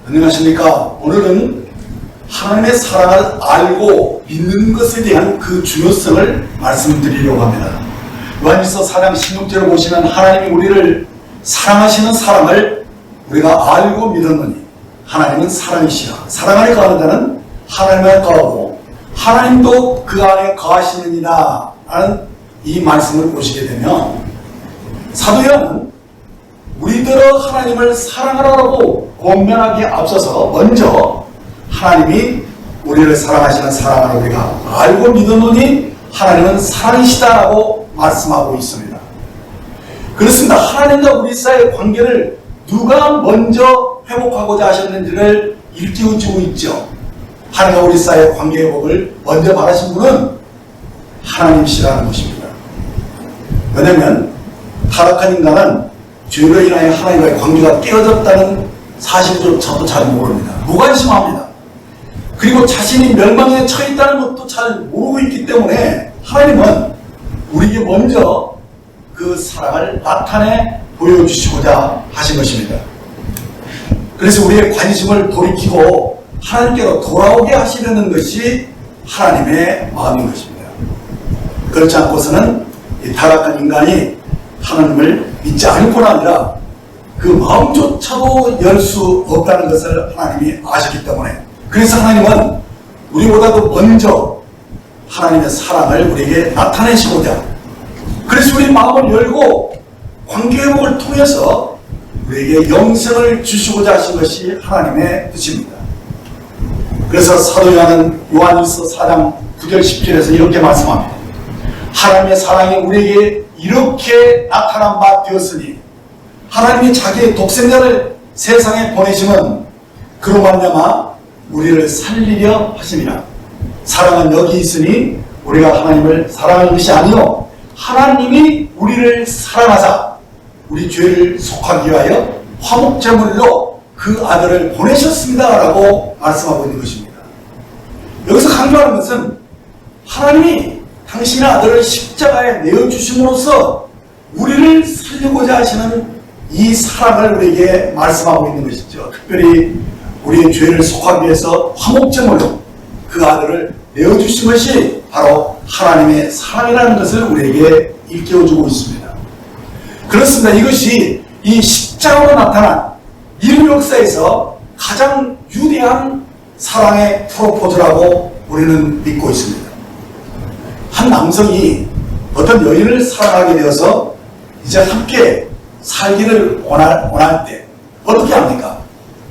안녕하십니까. 오늘은 하나님의 사랑을 알고 믿는 것에 대한 그 중요성을 말씀드리려고 합니다. 요한일서 4장 16절을 보시면 하나님이 우리를 사랑하시는 사랑을 우리가 알고 믿었느니 하나님은 사랑이시라. 사랑 안에 거하는 자는 하나님 안에 거하고 하나님도 그 안에 거하시느니라 라는 이 말씀을 보시게 되면 사도 요한은 우리들은 하나님을 사랑하라고 권면하기에 앞서서 먼저 하나님이 우리를 사랑하시는 사랑을 우리가 알고 믿었노니 하나님은 사랑이시다라고 말씀하고 있습니다. 그렇습니다. 하나님과 우리 사이의 관계를 누가 먼저 회복하고자 하셨는지를 일깨워주고 있죠. 하나님과 우리 사이의 관계 회복을 먼저 말하신 분은 하나님이시라는 것입니다. 왜냐하면 타락한 인간은 죄로 인하여 하나님과의 관계가 깨어졌다는 사실조차도 잘 모릅니다. 무관심합니다. 그리고 자신이 멸망에 처해 있다는 것도 잘 모르고 있기 때문에 하나님은 우리에게 먼저 그 사랑을 나타내 보여주시고자 하신 것입니다. 그래서 우리의 관심을 돌이키고 하나님께로 돌아오게 하시려는 것이 하나님의 마음인 것입니다. 그렇지 않고서는 이 타락한 인간이 하나님을 믿지 않고는 아니라 그 마음조차도 열 수 없다는 것을 하나님이 아셨기 때문에 그래서 하나님은 우리보다도 먼저 하나님의 사랑을 우리에게 나타내시고자 그래서 우리 마음을 열고 관계회복을 통해서 우리에게 영생을 주시고자 하신 것이 하나님의 뜻입니다. 그래서 사도 요한일서 4장 9절 10절에서 이렇게 말씀합니다. 하나님의 사랑이 우리에게 이렇게 나타난 바 되었으니 하나님이 자기의 독생자를 세상에 보내심은 그로 말미암아 우리를 살리려 하심이라. 사랑은 여기 있으니 우리가 하나님을 사랑하는 것이 아니요 하나님이 우리를 사랑하사 우리 죄를 속하기 위하여 화목제물로 그 아들을 보내셨습니다 라고 말씀하고 있는 것입니다. 여기서 강조하는 것은 하나님이 당신의 아들을 십자가에 내어주심으로써 우리를 살리고자 하시는 이 사랑을 우리에게 말씀하고 있는 것이죠. 특별히 우리의 죄를 속하기 위해서 화목제물로 그 아들을 내어주신 것이 바로 하나님의 사랑이라는 것을 우리에게 일깨워주고 있습니다. 그렇습니다. 이것이 이 십자가로 나타난 인류 역사에서 가장 위대한 사랑의 프로포즈라고 우리는 믿고 있습니다. 한 남성이 어떤 여인을 사랑하게 되어서 이제 함께 살기를 원할 때 어떻게 합니까?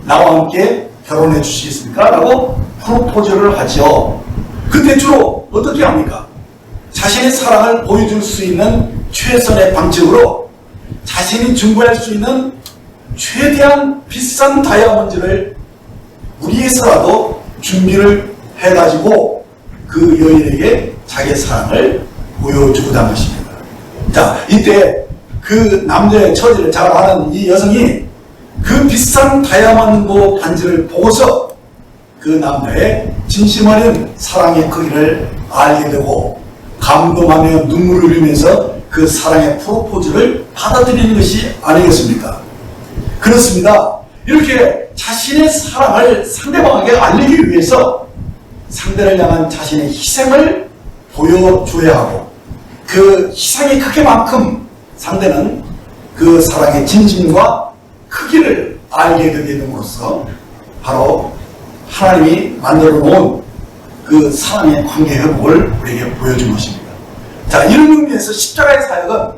나와 함께 결혼해 주시겠습니까? 라고 프로포즈를 하죠. 그때 주로 어떻게 합니까? 자신의 사랑을 보여줄 수 있는 최선의 방식으로 자신이 증거할 수 있는 최대한 비싼 다이아몬드를 위해서라도 준비를 해가지고 그 여인에게 자기의 사랑을 보여주고자 한 것입니다. 자, 이때 그 남자의 처지를 잘 아는 이 여성이 그 비싼 다이아몬드 반지를 보고서 그 남자의 진심 어린 사랑의 크기를 알게 되고 감동하며 눈물을 흘리면서 그 사랑의 프로포즈를 받아들이는 것이 아니겠습니까? 그렇습니다. 이렇게 자신의 사랑을 상대방에게 알리기 위해서 상대를 향한 자신의 희생을 보여줘야 하고 그 희생의 크기만큼 상대는 그 사랑의 진심과 크기를 알게 되게 됨으로써 바로 하나님이 만들어 놓은 그 사랑의 관계 회복을 우리에게 보여준 것입니다. 자, 이런 의미에서 십자가의 사역은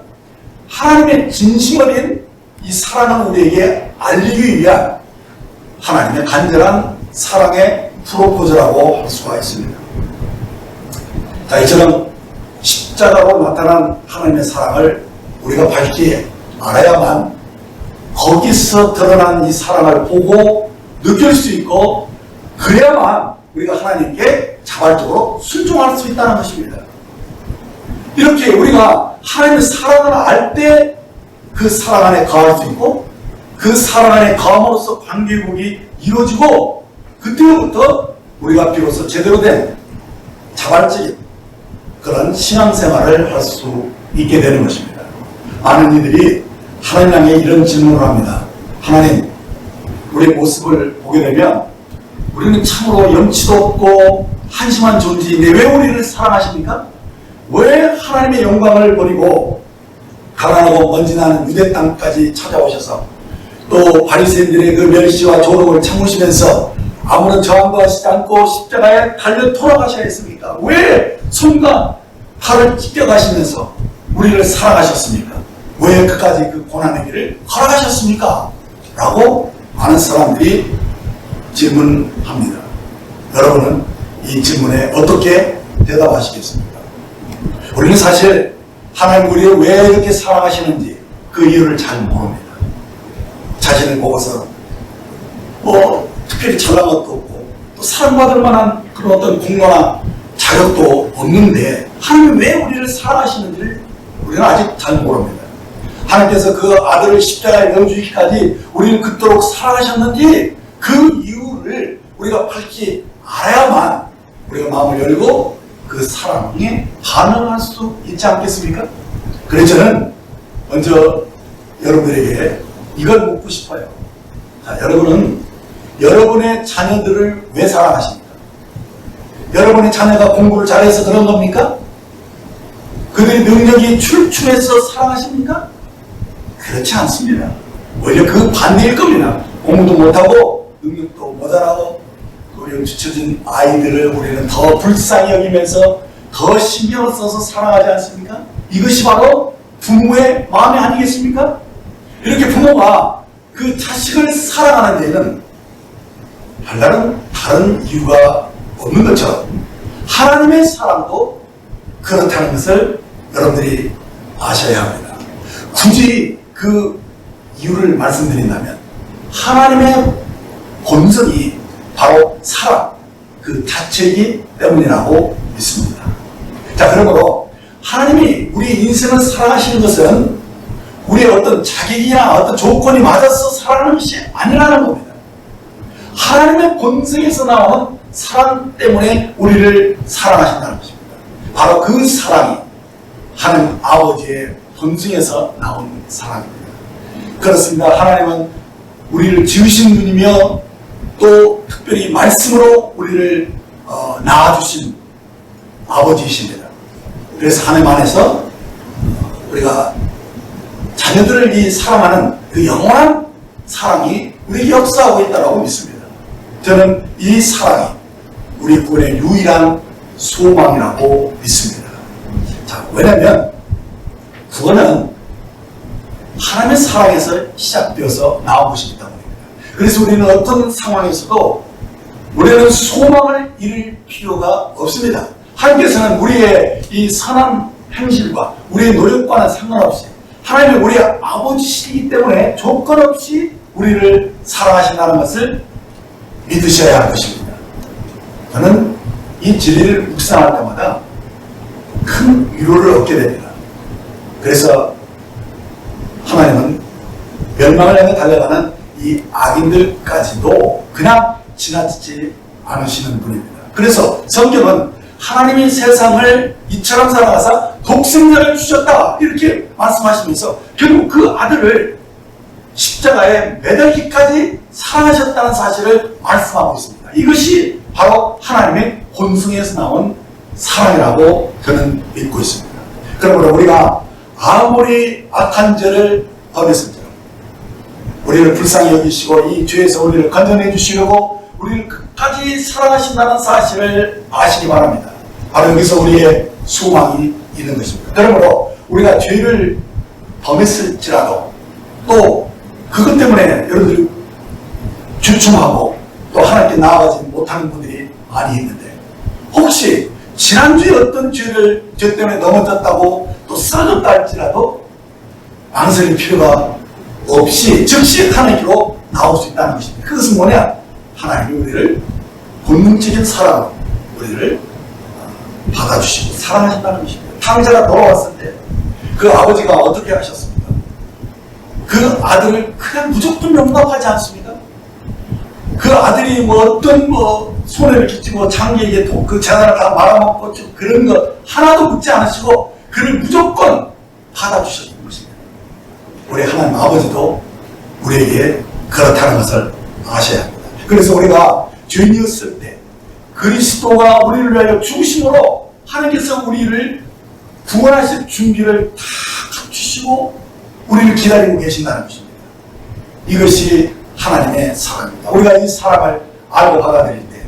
하나님의 진심 어린 이 사랑을 우리에게 알리기 위한 하나님의 간절한 사랑의 프로포즈라고 할 수가 있습니다. 자, 이처럼 십자가로 나타난 하나님의 사랑을 우리가 밝히 알아야만 거기서 드러난 이 사랑을 보고 느낄 수 있고 그래야만 우리가 하나님께 자발적으로 순종할 수 있다는 것입니다. 이렇게 우리가 하나님의 사랑을 알 때 그 사랑 안에 거할 수 있고 그 사랑 안에 거함으로써 관계회복이 이루어지고 그때부터 우리가 비로소 제대로 된 자발적인 그런 신앙생활을 할 수 있게 되는 것입니다. 많은 이들이 하나님 향해 이런 질문을 합니다. 하나님, 우리의 모습을 보게 되면 우리는 참으로 염치도 없고 한심한 존재인데 왜 우리를 사랑하십니까? 왜 하나님의 영광을 버리고 가난하고 먼지 나는 유대 땅까지 찾아오셔서 또 바리새인들의 그 멸시와 조롱을 참으시면서 아무런 저항도 하시지 않고 십자가에 달려 돌아가셔야 했습니까? 왜 손과 팔을 찢겨가시면서 우리를 사랑하셨습니까? 왜 끝까지 그 고난의 길을 걸어가셨습니까? 라고 많은 사람들이 질문합니다. 여러분은 이 질문에 어떻게 대답하시겠습니까? 우리는 사실 하나님 우리를 왜 이렇게 사랑하시는지 그 이유를 잘 모릅니다. 자신을 보고서 특별히 잘난 것도 없고 또 사랑받을 만한 그런 어떤 공로나 자격도 없는데 하나님이 왜 우리를 사랑하시는지를 우리는 아직 잘 모릅니다. 하나님께서 그 아들을 십자가에 넣어주기까지 우리를 그토록 사랑하셨는지 그 이유를 우리가 밝히 알아야만 우리가 마음을 열고 그 사랑에 반응할 수 있지 않겠습니까? 그래서 저는 먼저 여러분들에게 이걸 묻고 싶어요. 자, 여러분은 여러분의 자녀들을 왜 사랑하십니까? 여러분의 자녀가 공부를 잘해서 그런 겁니까? 그들의 능력이 출중해서 사랑하십니까? 그렇지 않습니다. 오히려 그 반대일 겁니다. 공부도 못하고 능력도 모자라고 우리는 뒤처진 아이들을 우리는 더 불쌍히 여기면서 더 신경을 써서 사랑하지 않습니까? 이것이 바로 부모의 마음이 아니겠습니까? 이렇게 부모가 그 자식을 사랑하는 데에는 별다른 다른 이유가 없는 것처럼 하나님의 사랑도 그렇다는 것을 여러분들이 아셔야 합니다. 굳이 그 이유를 말씀드린다면 하나님의 본성이 바로 사랑 그 자체이기 때문이라고 믿습니다. 자, 그러므로 하나님이 우리 인생을 사랑하시는 것은 우리의 어떤 자격이나 어떤 조건이 맞아서 사랑하는 것이 아니라는 겁니다. 하나님의 본성에서 나온 사랑 때문에 우리를 사랑하신다는 것입니다. 바로 그 사랑이 하나님 아버지의 본성에서 나온 사랑입니다. 그렇습니다. 하나님은 우리를 지으신 분이며 또 특별히 말씀으로 우리를 낳아주신 아버지이십니다. 그래서 하나님 안에서 우리가 자녀들을 사랑하는 그 영원한 사랑이 우리에게 역사하고 있다고 믿습니다. 저는 이 사랑이 우리 구원의 유일한 소망이라고 믿습니다. 자, 왜냐하면 구원은 하나님의 사랑에서 시작되어서 나온 것이기 때문입니다. 그래서 우리는 어떤 상황에서도 우리는 소망을 잃을 필요가 없습니다. 하나님께서는 우리의 이 선한 행실과 우리의 노력과는 상관없이 하나님은 우리의 아버지시기 때문에 조건 없이 우리를 사랑하신다는 것을 믿으셔야 할 것입니다. 저는 이 진리를 묵상할 때마다 큰 위로를 얻게 됩니다. 그래서 하나님은 멸망을 향해 달려가는 이 악인들까지도 그냥 지나치지 않으시는 분입니다. 그래서 성경은 하나님이 세상을 이처럼 사랑하사 독생자를 주셨다 이렇게 말씀하시면서 결국 그 아들을 십자가에 매달기까지 사랑하셨다는 사실을 말씀하고 있습니다. 이것이 바로 하나님의 본성에서 나온 사랑이라고 저는 믿고 있습니다. 그러므로 우리가 아무리 악한 죄를 범했을지라도 우리를 불쌍히 여기시고 이 죄에서 우리를 건져내 주시려고 우리를 끝까지 사랑하신다는 사실을 아시기 바랍니다. 바로 여기서 우리의 소망이 있는 것입니다. 그러므로 우리가 죄를 범했을지라도 또 그것 때문에 여러분들이 주춤하고 또 하나님께 나아가지 못하는 분들이 많이 있는데 혹시 지난주에 어떤 죄 때문에 넘어졌다고 또 쓰러졌다 할지라도 망설일 필요가 없이 즉시 하나님께로 나올 수 있다는 것입니다. 그것은 뭐냐? 하나님이 우리를 본능적인 사랑으로 우리를 받아주시고 사랑하신다는 것입니다. 탕자가 돌아왔을 때 그 아버지가 어떻게 하셨습니까? 그 아들을 그냥 무조건 용납하지 않습니까? 그 아들이 어떤 손해를 끼치고 장기에게 그 재산을 다 말아먹고 그런 것 하나도 묻지 않으시고 그를 무조건 받아주셨던 것입니다. 우리 하나님 아버지도 우리에게 그렇다는 것을 아셔야 합니다. 그래서 우리가 죄인이었을 때 그리스도가 우리를 위하여 죽으심으로 하나님께서 우리를 구원하실 준비를 다 갖추시고 우리를 기다리고 계신다는 것입니다. 이것이 하나님의 사랑입니다. 우리가 이 사랑을 알고 받아들일 때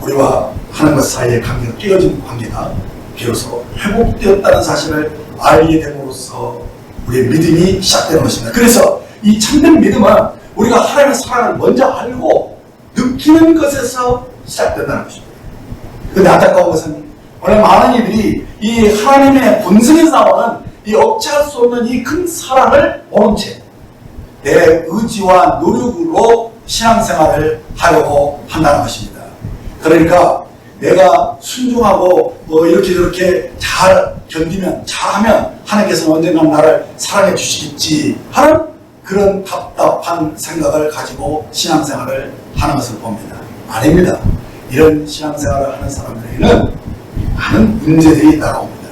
우리와 하나님과 사이의 관계가 깨어진 관계가 비로소 회복되었다는 사실을 알게 됨으로써 우리의 믿음이 시작되는 것입니다. 그래서 이 참된 믿음은 우리가 하나님의 사랑을 먼저 알고 느끼는 것에서 시작된다는 것입니다. 그런데 안타까운 것은 오늘 많은 이들이 이 하나님의 본성에서 나오는 이 억제할 수 없는 이 큰 사랑을 모른 채 내 의지와 노력으로 신앙생활을 하려고 한다는 것입니다. 그러니까 내가 순종하고 이렇게 저렇게 잘 견디면 잘하면 하나님께서는 언젠가 나를 사랑해 주시겠지 하는 그런 답답한 생각을 가지고 신앙생활을 하는 것을 봅니다. 아닙니다. 이런 신앙생활을 하는 사람들에게는 많은 문제들이 나옵니다.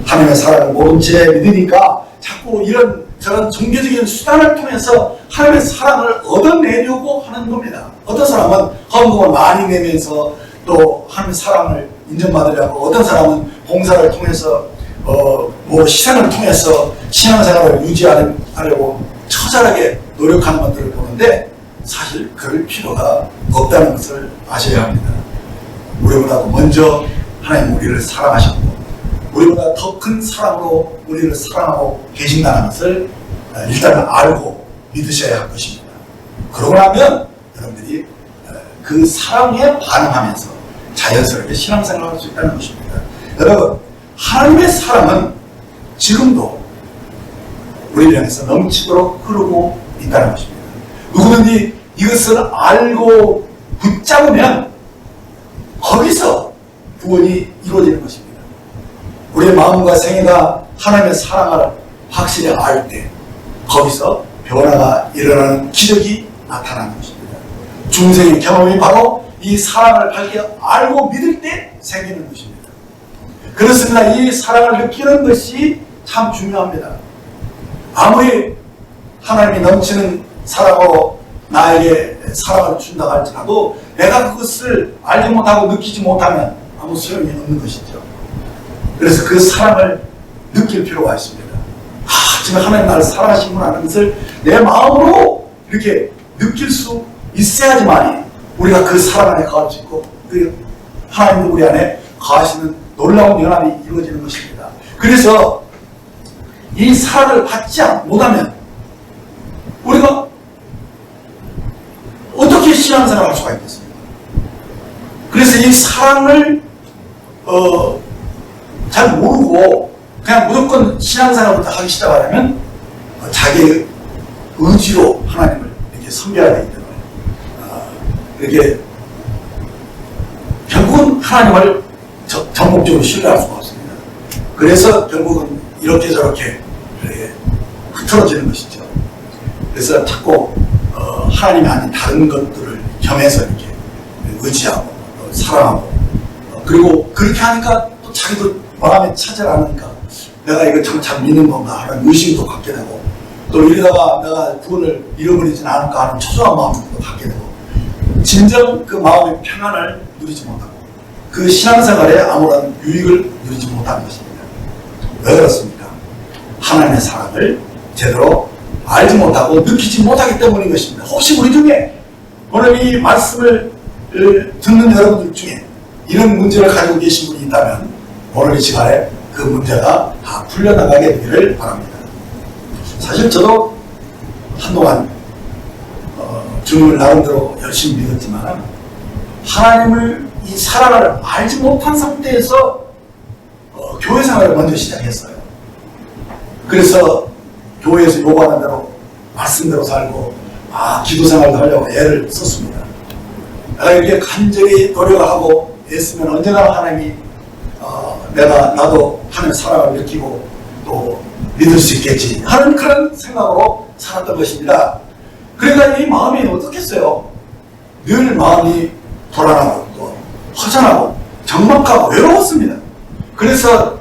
하나님의 사랑을 모른 채 믿으니까 자꾸 이런 저런 종교적인 수단을 통해서 하나님의 사랑을 얻어내려고 하는 겁니다. 어떤 사람은 헌금을 많이 내면서 또 하나님의 사랑을 인정받으려고, 어떤 사람은 봉사를 통해서 희생을 통해서 신앙생활을 유지하려고 처절하게 노력하는 것들을 보는데 사실 그럴 필요가 없다는 것을 아셔야 합니다. 우리보다 먼저 하나님 우리를 사랑하셨고 우리보다 더 큰 사랑으로 우리를 사랑하고 계신다는 것을 일단 알고 믿으셔야 할 것입니다. 그러고 나면 여러분들이 그 사랑에 반응하면서 자연스럽게 신앙생활을 할 수 있다는 것입니다. 여러분, 하나님의 사랑은 지금도 우리를 향해서 넘치도록 흐르고 있다는 것입니다. 누구든지 이것을 알고 붙잡으면 거기서 구원이 이루어지는 것입니다. 우리의 마음과 생애가 하나님의 사랑을 확실히 알 때 거기서 변화가 일어나는 기적이 나타나는 것입니다. 중생의 경험이 바로 이 사랑을 밝게 알고 믿을 때 생기는 것입니다. 그렇습니다. 이 사랑을 느끼는 것이 참 중요합니다. 아무리 하나님이 넘치는 사랑으로 나에게 사랑을 준다고 할지라도 내가 그것을 알지 못하고 느끼지 못하면 아무 소용이 없는 것이죠. 그래서 그 사랑을 느낄 필요가 있습니다. 지금 하나님 나를 사랑하시는구나 하는 것을 내 마음으로 이렇게 느낄 수 있어야지만 우리가 그 사랑 안에 거할 수 있고 하나님도 우리 안에 거하시는 놀라운 연합이 이루어지는 것입니다. 그래서 이 사랑을 받지 못하면 우리가 어떻게 신앙생활을 할 수가 있겠습니까? 그래서 이 사랑을 잘 모르고 그냥 무조건 신앙생활부터 하기 시작하려면 자기의 의지로 하나님을 이렇게 섬겨야 되기 때문에 이렇게 결국은 하나님을 전폭적으로 신뢰할 수가 없습니다. 그래서 결국은 이렇게 저렇게 흐트러지는 것이죠. 그래서 자꾸 하나님이 아닌 다른 것들을 겸해서 이렇게 의지하고 사랑하고 그리고 그렇게 하니까 또 자기도 마음에 차질 않으니까 내가 이거 참 잘 믿는 건가 하는 의심도 갖게 되고 또 이러다가 내가 구원을 잃어버리진 않을까 하는 초조한 마음도 갖게 되고 진정 그 마음의 평안을 누리지 못하고 그 신앙생활에 아무런 유익을 누리지 못하는 것입니다. 왜 그렇습니까? 하나님의 사랑을 제대로 알지 못하고 느끼지 못하기 때문인 것입니다. 혹시 우리 중에 오늘 이 말씀을 듣는 여러분들 중에 이런 문제를 가지고 계신 분이 있다면 오늘 이 시간에 그 문제가 다 풀려나가게 되기를 바랍니다. 사실 저도 한동안 주님을 나름대로 열심히 믿었지만 하나님을 이 사랑을 알지 못한 상태에서 교회 생활을 먼저 시작했어요. 그래서 교회에서 요구하는 대로 말씀대로 살고 기도 생활도 하려고 애를 썼습니다. 내가 이렇게 간절히 노력을 하고 애쓰면 언제나 하나님이 나도 하나님의 사랑을 느끼고 또 믿을 수 있겠지 하는 그런 생각으로 살았던 것입니다. 그러니까 이 마음이 어떻겠어요? 늘 마음이 불안하고 또 허전하고 적막하고 외로웠습니다. 그래서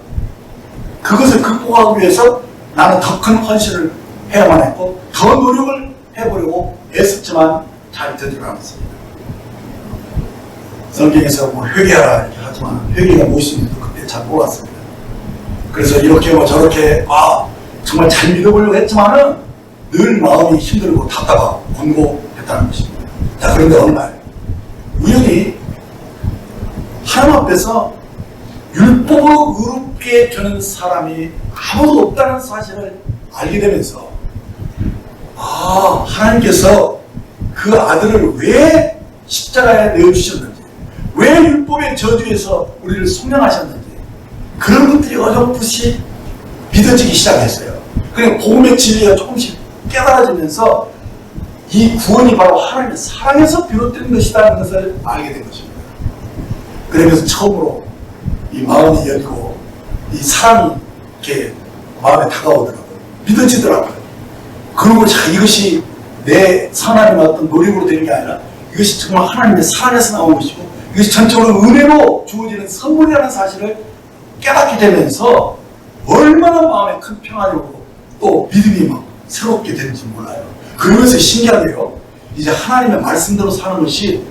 그것을 극복하기 위해서 나는 더 큰 헌신을 해야만 했고 더 노력을 해보려고 애쓰는 했었지만 잘 되지 않았습니다. 성경에서 뭐 회개하라 이렇게 하지만 회개가 무엇인지도 그때 잘 몰랐습니다. 그래서 이렇게 뭐 저렇게 정말 잘 믿어보려고 했지만은 늘 마음이 힘들고 답답하고 곤고했다는 것입니다. 자, 그런데 어느 날 우연히 하나님 앞에서 율법으로 의롭게 되는 사람이 아무도 없다는 사실을 알게 되면서 하나님께서 그 아들을 왜 십자가에 내어주셨는지, 왜 율법의 저주에서 우리를 속량하셨는지 그런 것들이 어렴풋이 믿어지기 시작했어요. 그리고 복음의 진리가 조금씩 깨달아지면서 이 구원이 바로 하나님의 사랑에서 비롯된 것이라는 것을 알게 된 것입니다. 그러면서 처음으로 이 마음이 열리고 이 사랑이 이렇게 마음에 다가오더라고요. 믿어지더라고요. 그리고 이것이 내 하나님의 어떤 노력으로 되는 게 아니라 이것이 정말 하나님의 사랑에서 나온 것이고 이것이 전적으로 은혜로 주어지는 선물이라는 사실을 깨닫게 되면서 얼마나 마음에 큰 평안이 오고 또 믿음이 막 새롭게 되는지 몰라요. 그러면서 신기하게요. 이제 하나님의 말씀대로 사는 것이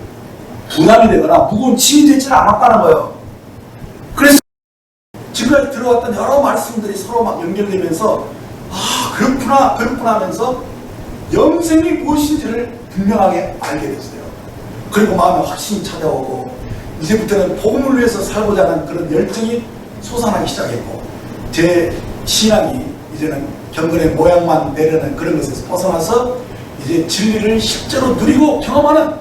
부담이 되거나 무거운 짐이 되지는 않았다는 거예요. 그래서 지금까지 들어왔던 여러 말씀들이 서로 막 연결되면서 그렇구나 하면서 영생이 무엇인지를 분명하게 알게 됐어요. 그리고 마음에 확신이 찾아오고 이제부터는 복음을 위해서 살고자 하는 그런 열정이 솟아나기 시작했고 제 신앙이 이제는 경건의 모양만 내려는 그런 것에서 벗어나서 이제 진리를 실제로 누리고 경험하는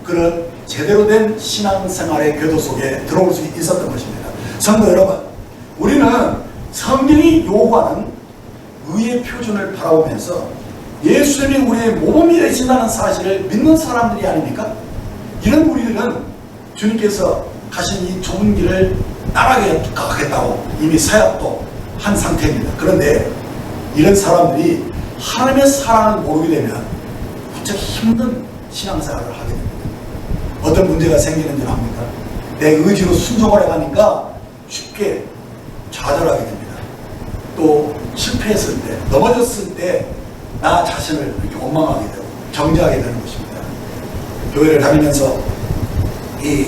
그런 제대로 된 신앙생활의 궤도 속에 들어올 수 있었던 것입니다. 성도 여러분, 우리는 성경이 요구하는 의의 표준을 바라보면서 예수님이 우리의 모범이 되신다는 사실을 믿는 사람들이 아닙니까? 이런 우리들은 주님께서 가신 이 좁은 길을 나가게 가겠다고 이미 사역도 한 상태입니다. 그런데 이런 사람들이 하나님의 사랑을 모르게 되면 무척 힘든 신앙생활을 하게 됩니다. 어떤 문제가 생기는 줄 압니까? 내 의지로 순종을 해가니까 쉽게 좌절하게 됩니다. 또 실패했을 때, 넘어졌을 때 나 자신을 이렇게 원망하게 되고 정죄하게 되는 것입니다. 교회를 다니면서 이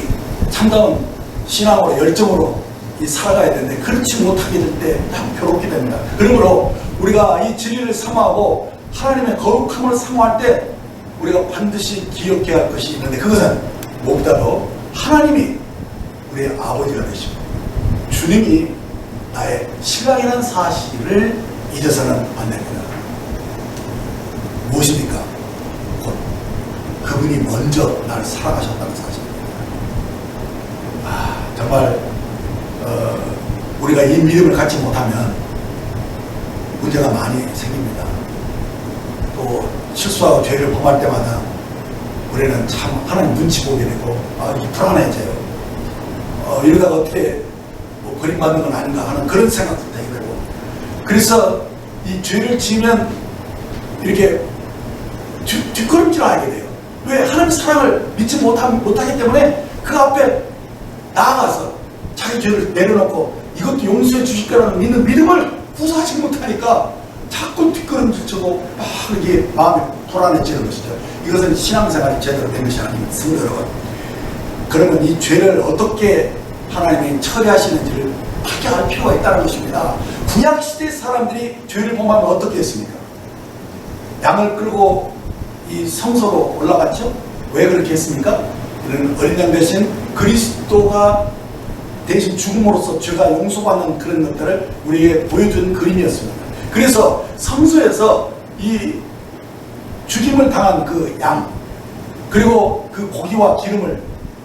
참다운 신앙으로 열정으로 살아가야 되는데 그렇지 못하게 될 때 참 괴롭게 됩니다. 그러므로 우리가 이 진리를 사모하고 하나님의 거룩함을 사모할 때 우리가 반드시 기억해야 할 것이 있는데 그것은 무엇보다도 하나님이 우리의 아버지가 되시고 주님이 나의 신랑이라는 사실을 잊어서는 안 됩니다. 무엇입니까? 곧 그분이 먼저 나를 사랑하셨다는 사실입니다. 정말 우리가 이 믿음을 갖지 못하면 문제가 많이 생깁니다. 또 실수하고 죄를 범할 때마다 우리는 참 하나님 눈치 보게 되고 불안해져요. 이러다가 어떻게 뭐 버림받는 건 아닌가 하는 그런 생각도 되게 되고 그래서 이 죄를 지으면 이렇게 뒷걸음질을 하게 돼요. 왜? 하나님 사랑을 믿지 못하기 때문에 그 앞에 나아가서 자기 죄를 내려놓고 이것도 용서해 주실 거라는 믿음을 구사하지 못하니까 자꾸 뒷걸음질 쳐도 막 이게 마음이 불안해지는 것이죠. 이것은 신앙생활이 제대로 된 것이 아닙니다. 여러분, 그러면 이 죄를 어떻게 하나님이 처리하시는지를 밝게 알 필요가 있다는 것입니다. 구약시대 사람들이 죄를 범하면 어떻게 했습니까? 양을 끌고 이 성소로 올라갔죠? 왜 그렇게 했습니까? 이런 어린 양 대신 그리스도가 대신 죽음으로써 죄가 용서받는 그런 것들을 우리에게 보여준 그림이었습니다. 그래서 성소에서 이 죽임을 당한 그 양 그리고 그 고기와 기름을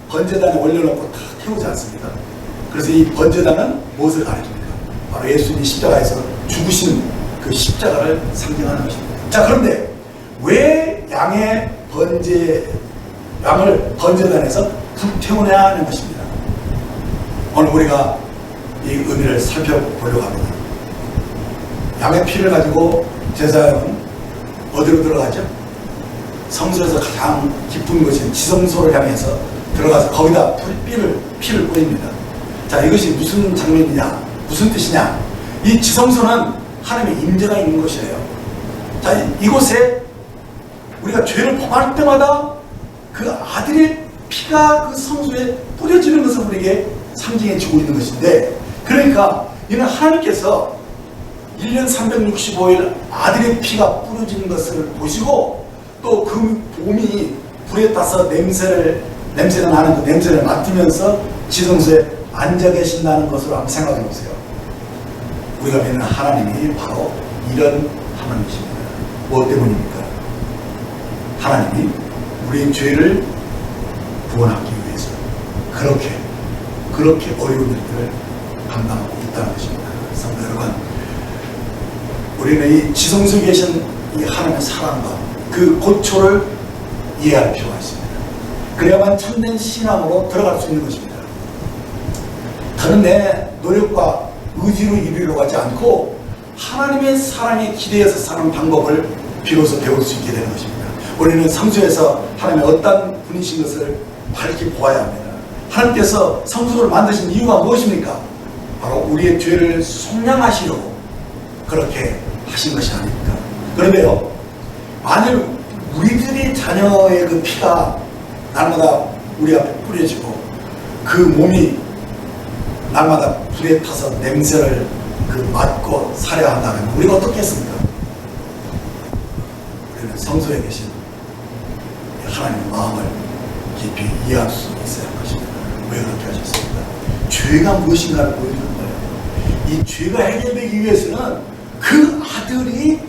번제단에 올려놓고 다 태우지 않습니까? 그래서 이 번제단은 무엇을 가리킵니까? 바로 예수님이 십자가에서 죽으신 그 십자가를 상징하는 것입니다. 자, 그런데 왜 양을 번제단에서 불태워내야 하는 것입니다. 오늘 우리가 이 의미를 살펴보려고 합니다. 양의 피를 가지고 제사장은 어디로 들어가죠? 성소에서 가장 기쁜 것인 지성소를 향해서 들어가서 거기다 피를 뿌립니다. 자, 이것이 무슨 장면이냐? 무슨 뜻이냐? 이 지성소는 하나님의 임재가 있는 곳이에요. 자, 이곳에 우리가 죄를 범할 때마다 그 아들의 피가 그 성소에 뿌려지는 것을 우리에게 상징해 주고 있는 것인데, 그러니까 이는 하나님께서 1년 365일 아들의 피가 뿌려지는 것을 보시고, 또 그 몸이 불에 타서 냄새가 나는 그 냄새를 맡으면서 지성소에 앉아 계신다는 것으로 한번 생각해 보세요. 우리가 믿는 하나님이 바로 이런 하나님이십니다. 무엇 때문입니까? 하나님이 우리의 죄를 구원하기 위해서 그렇게 어려운 일들을 감당하고 있다는 것입니다. 성도 여러분, 우리는 이 지성소에 계신 이 하나님의 사랑과 그 고초를 이해할 필요가 있습니다. 그래야만 참된 신앙으로 들어갈 수 있는 것입니다. 더는 내 노력과 의지로 이루려고 하지 않고 하나님의 사랑에 기대해서 사는 방법을 비로소 배울 수 있게 되는 것입니다. 우리는 성소에서 하나님의 어떤 분이신 것을 밝히 보아야 합니다. 하나님께서 성소를 만드신 이유가 무엇입니까? 바로 우리의 죄를 속량하시려고 그렇게 하신 것이 아닙니까? 그런데요, 만일 우리들의 자녀의 그 피가 날마다 우리 앞에 뿌려지고 그 몸이 날마다 불에 타서 냄새를 맡고 살아야 한다면 우리가 어떻게 했습니까? 우리는 성소에 계신 하나님의 마음을 깊이 이해할 수 있어야 할 것입니다. 왜 그렇게 하셨습니까? 죄가 무엇인가를 보여주는 거예요. 이 죄가 해결되기 위해서는 그 아들이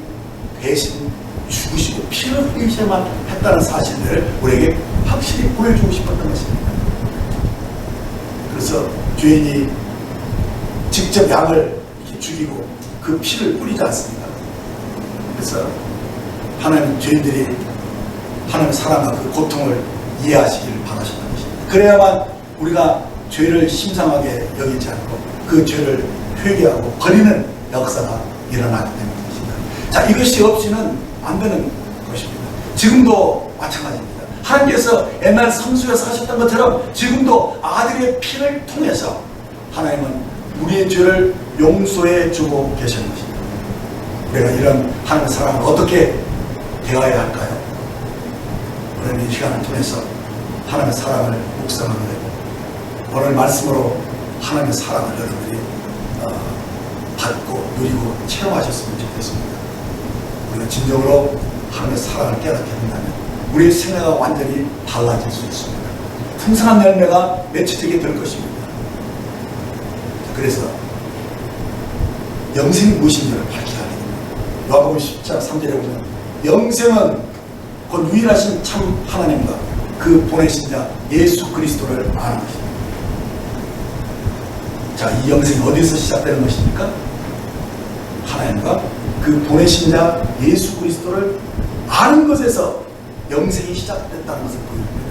대신 죽으시고 피를 흘리셔야만 했다는 사실을 우리에게 확실히 보여주고 싶었던 것입니다. 그래서 죄인이 직접 양을 이렇게 죽이고 그 피를 뿌리지 않습니다. 그래서 하나님 죄인들이 하나님의 사랑과 그 고통을 이해하시기를 바라셨던 것입니다. 그래야만 우리가 죄를 심상하게 여기지 않고 그 죄를 회개하고 버리는 역사가 일어나기 때문입니다. 자, 이것이 없이는 안 되는 것입니다. 지금도 마찬가지입니다. 하나님께서 옛날 성소에서 하셨던 것처럼 지금도 아들의 피를 통해서 하나님은 우리의 죄를 용서해 주고 계시는 것입니다. 우리가 이런 하나님의 사랑을 어떻게 대해야 할까요? 우리는 이 시간을 통해서 하나님의 사랑을 묵상하게 되고 오늘 말씀으로 하나님의 사랑을 여러분들이 받고 누리고 체험하셨으면 좋겠습니다. 우리가 진정으로 하나님의 사랑을 깨닫게 된다면 우리의 생애가 완전히 달라질 수 있습니다. 풍성한 열매가 맺혀지게 될 것입니다. 그래서 영생이 무엇인지를 밝히게 됩니다. 요한복음 10장 3절에 보면 영생은 곧 유일하신 참 하나님과 그 보내신 자 예수 그리스도를 아는 것입니다. 자, 이 영생이 어디서 시작되는 것입니까? 하나님과 그 보내신 자 예수 그리스도를 아는 것에서 영생이 시작됐다는 것을 보여줍니다.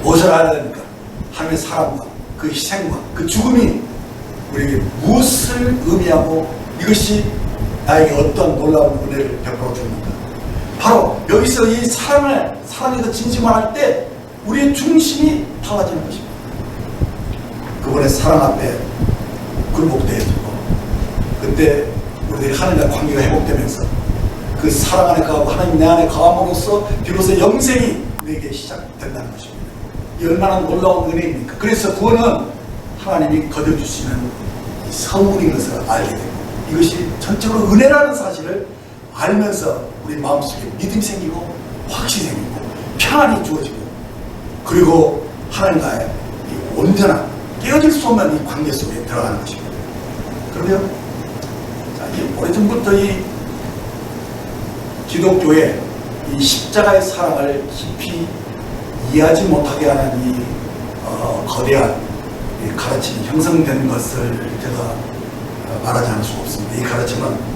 무엇을 알아야 됩니까? 하나님의 사랑과 그 희생과 그 죽음이 우리에게 무엇을 의미하고 이것이 나에게 어떤 놀라운 은혜를 베풀어 줍니까? 바로 여기서 이 사랑에서 진심을 할 때 우리의 중심이 달라지는 것입니다. 그분의 사랑 앞에 굴복되어지고 그때 우리들이 하나님과 관계가 회복되면서 그 사랑 안에 거하고 하나님 내 안에 거함으로써 비로소 영생이 우리에게 시작된다는 것입니다. 이 얼마나 놀라운 은혜입니까? 그래서 구원은 하나님이 거둬주시는 선물인 것을 알게 되고 이것이 전적으로 은혜라는 사실을 알면서 우리 마음속에 믿음이 생기고 확신이 생기고 평안이 주어지고 그리고 하나님과의 이 온전한 깨어질 수 없는 이 관계 속에 들어가는 것입니다. 그러면 자, 오래전부터 이 기독교의 이 십자가의 사랑을 깊이 이해하지 못하게 하는 이 거대한 이 가르침이 형성된 것을 제가 말하지 않을 수가 없습니다. 이 가르침은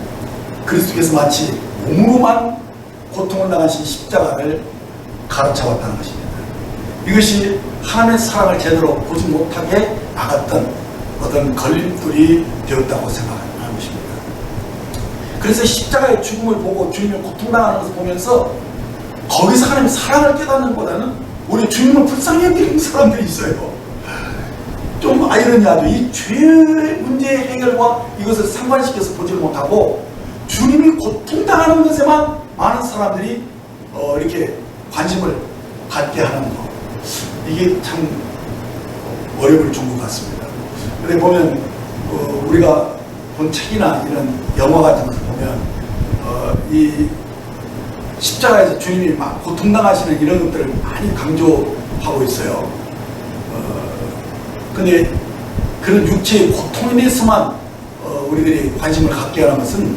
그리스도께서 마치 몸으로만 고통을 당하신 십자가를 가르쳐왔다는 것입니다. 이것이 하나님의 사랑을 제대로 보지 못하게 나갔던 어떤 걸림돌이 되었다고 생각하는 것입니다. 그래서 십자가의 죽음을 보고 주님을 고통당하는 것을 보면서 거기서 하나님의 사랑을 깨닫는 것보다는 우리 주님을 불쌍히 여기는 사람들이 있어요. 좀 아이러니하죠. 이 죄의 문제의 해결과 이것을 상관시켜서 보지를 못하고 주님이 고통당하는 것에만 많은 사람들이 이렇게 관심을 갖게 하는 것, 이게 참 어려움을 준 것 같습니다. 근데 보면 우리가 본 책이나 이런 영화 같은 걸 보면 이 십자가에서 주님이 막 고통당하시는 이런 것들을 많이 강조하고 있어요. 근데 그런 육체의 고통에 대해서만 우리들이 관심을 갖게 하는 것은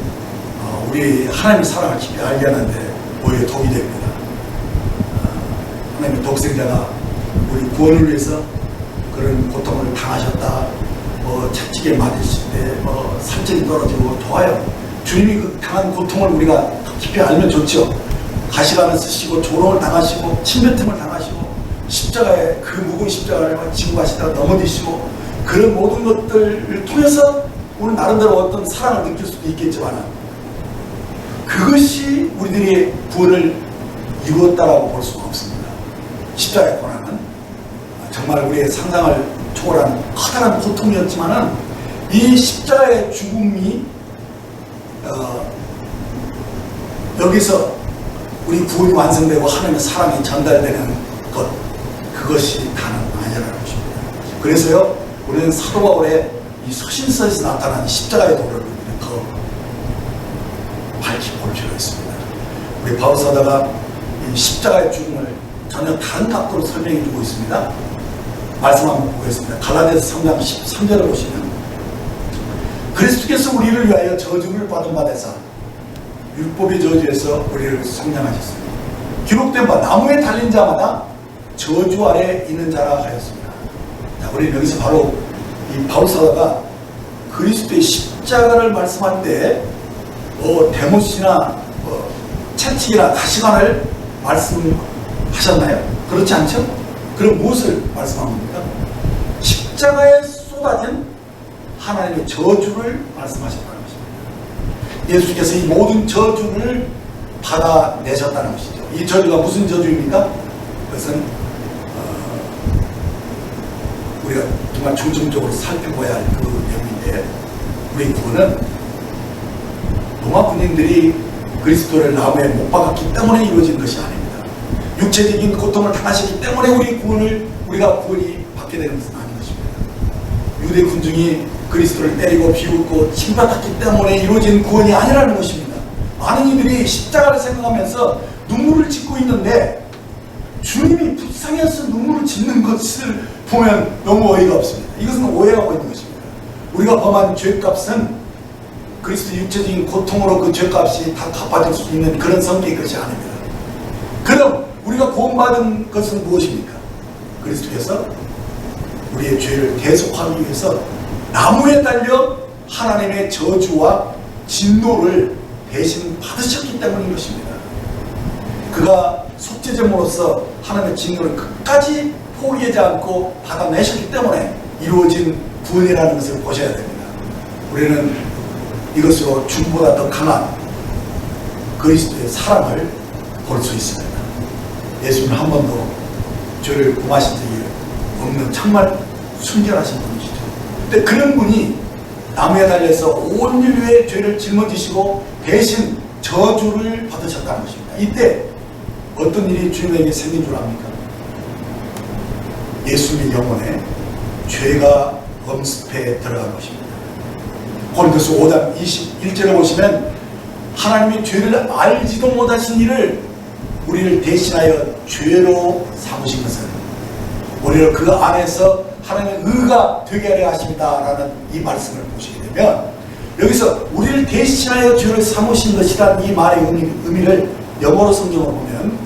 우리 하나님의 사랑을 깊이 알게 하는데 오히려 독이 됩니다. 하나님의 독생자가 우리 구원을 위해서 그런 고통을 당하셨다, 채찍에 맞으실 때 살점이 떨어지고 좋아요. 주님이 그 당한 고통을 우리가 깊이 알면 좋죠. 가시관을 쓰시고 조롱을 당하시고 침뱉음을 당하시고 십자가에 그 무거운 십자가를 지고 가시다가 넘어지시고 그런 모든 것들을 통해서 우리 나름대로 어떤 사랑을 느낄 수도 있겠지만 그것이 우리들의 구원을 이루었다라고 볼 수가 없습니다. 십자가의 고난은 정말 우리의 상상을 초월한 커다란 고통이었지만은 이 십자가의 죽음이 여기서 우리 구원이 완성되고 하나님의 사랑이 전달되는 것, 그것이 다는 아니라는 것입니다. 그래서요, 우리는 사도 바울의 이 서신서에서 나타난 십자가의 도를 더 밝히 볼 필요가 있습니다. 우리 바울 사도가 이 십자가의 죽음을 전혀 다른 각도로 설명해 주고 있습니다. 말씀 한번 보겠습니다. 갈라디아서 3장 13절을 보시면 그리스도께서 우리를 위하여 저주를 받은 바 되사 율법의 저주에서 우리를 속량하셨습니다. 기록된 바 나무에 달린 자마다 저주 아래 있는 자라 하였습니다. 자, 우리는 여기서 바로 이 바울 사도가 그리스도의 십자가를 말씀할 때 데모시나 채찍이나 가시관을 말씀하셨나요? 그렇지 않죠? 그럼 무엇을 말씀한 겁니까? 십자가에 쏟아진 하나님의 저주를 말씀하셨다는 것입니다. 예수께서 이 모든 저주를 받아내셨다는 것이죠. 이 저주가 무슨 저주입니까? 그것은 우리가 정말 중점적으로 살펴봐야 할 그 내용인데, 우리 구원은 로마 군인들이 그리스도를 나무에 못 박았기 때문에 이루어진 것이 아닙니다. 육체적인 고통을 당하셨기 때문에 우리가 구원이 받게 되는 것은 아닌 것입니다. 유대 군중이 그리스도를 때리고 비웃고 칭받았기 때문에 이루어진 구원이 아니라는 것입니다. 많은 이들이 십자가를 생각하면서 눈물을 짓고 있는데 주님이 불쌍해서 눈물을 짓는 것을 보면 너무 어이가 없습니다. 이것은 오해하고 있는 것입니다. 우리가 범한 죄값은 그리스도 육체적인 고통으로 그 죄값이 다 갚아질 수 있는 그런 성격의 것이 아닙니다. 그럼 우리가 구원받은 것은 무엇입니까? 그리스도께서 우리의 죄를 대속하기 위해서 나무에 달려 하나님의 저주와 진노를 대신 받으셨기 때문인 것입니다. 그가 속죄제물로서 하나님의 진노를 끝까지 포기하지 않고 받아내셨기 때문에 이루어진 구원이라는 것을 보셔야 됩니다. 우리는 이것으로 죽음보다 더 강한 그리스도의 사랑을 볼 수 있습니다. 예수님은 한 번도 죄를 범하신 적이 없는 정말 순결하신 분이시죠. 근데 그런 분이 나무에 달려서 온 인류의 죄를 짊어지시고 대신 저주를 받으셨다는 것입니다. 이때 어떤 일이 주님에게 생긴 줄 압니까? 예수님의 영혼에 죄가 엄습해 들어간 것입니다. 고린도서 5장 21절을 보시면 하나님이 죄를 알지도 못하신 이를 우리를 대신하여 죄로 삼으신 것은 우리를 그 안에서 하나님의 의가 되게 하려 하십니다 라는 이 말씀을 보시게 되면, 여기서 우리를 대신하여 죄를 삼으신 것이라는 이 말의 의미를 영어로 성경으로 보면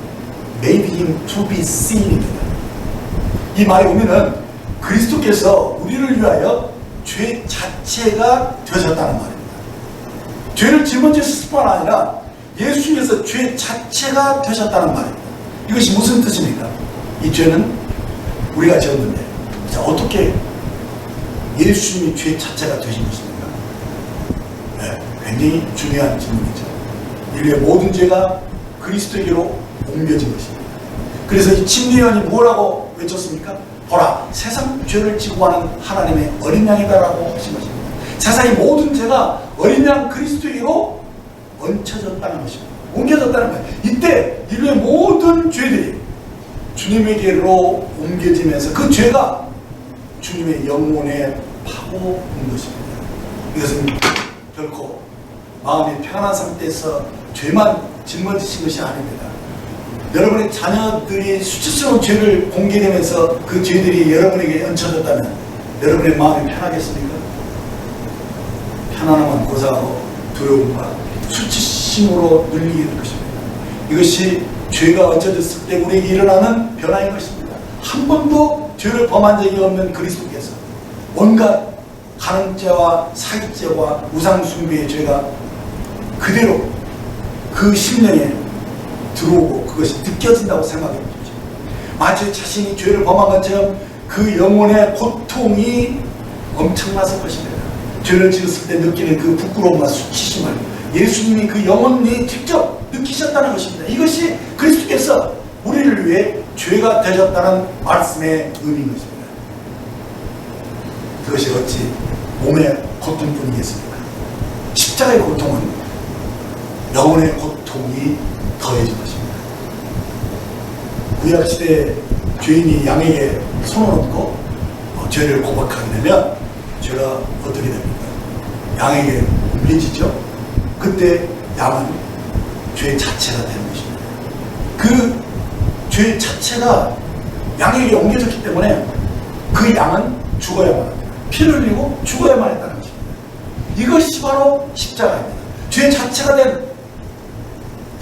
made him to be sin입니다. 이 말의 의미는 그리스도께서 우리를 위하여 죄 자체가 되셨다는 말입니다. 죄를 짊어지셨을 뿐 아니라 예수님께서 죄 자체가 되셨다는 말입니다. 이것이 무슨 뜻입니까? 이 죄는 우리가 지었는데, 자, 어떻게 예수님이 죄 자체가 되신 것입니까? 네, 굉장히 중요한 질문이죠. 인류의 모든 죄가 그리스도에게로 옮겨진 것입니다. 그래서 이 침례요한이 뭐라고 외쳤습니까? 보라, 세상 죄를 지고 가는 하나님의 어린 양이다라고 하신 것입니다. 세상의 모든 죄가 어린 양 그리스도에게로 얹혀졌다는 것입니다. 옮겨졌다는 거예요. 이때 인류의 모든 죄들이 주님에게로 옮겨지면서 그 죄가 주님의 영혼에 파고든 것입니다. 이것은 결코 마음이 평안한 상태에서 죄만 짊어지신 것이 아닙니다. 여러분의 자녀들이 수치스러운 죄를 공개되면서 그 죄들이 여러분에게 얹혀졌다면 여러분의 마음이 편하겠습니까? 편안함은 고사하고 두려움과 수치심으로 눌리게 될 것입니다. 이것이 죄가 얹혀졌을 때 우리에게 일어나는 변화인 것입니다. 한 번도 죄를 범한 적이 없는 그리스도께서 온갖 간음죄와 사기죄와 우상숭배의 죄가 그대로 그 심령에 들어오고 그것이 느껴진다고 생각해 보십시오. 마치 자신이 죄를 범한 것처럼 그 영혼의 고통이 엄청났을 것입니다. 죄를 지었을 때 느끼는 그 부끄러움과 수치심을 예수님이 그 영혼이 직접 느끼셨다는 것입니다. 이것이 그리스도께서 우리를 위해 죄가 되셨다는 말씀의 의미인 것입니다. 그것이 어찌 몸의 고통뿐이겠습니까? 십자가의 고통은 영혼의 고통이 더해진 것입니다. 구약시대 죄인이 양에게 손을 얹고 죄를 고백하게 되면 죄가 어떻게 됩니까? 양에게 옮겨지죠. 그때 양은 죄 자체가 되는 것입니다. 그 죄 자체가 양에게 옮겨졌기 때문에 그 양은 죽어야만 합니다. 피를 흘리고 죽어야만 했다는 것입니다. 이것이 바로 십자가입니다. 죄 자체가 된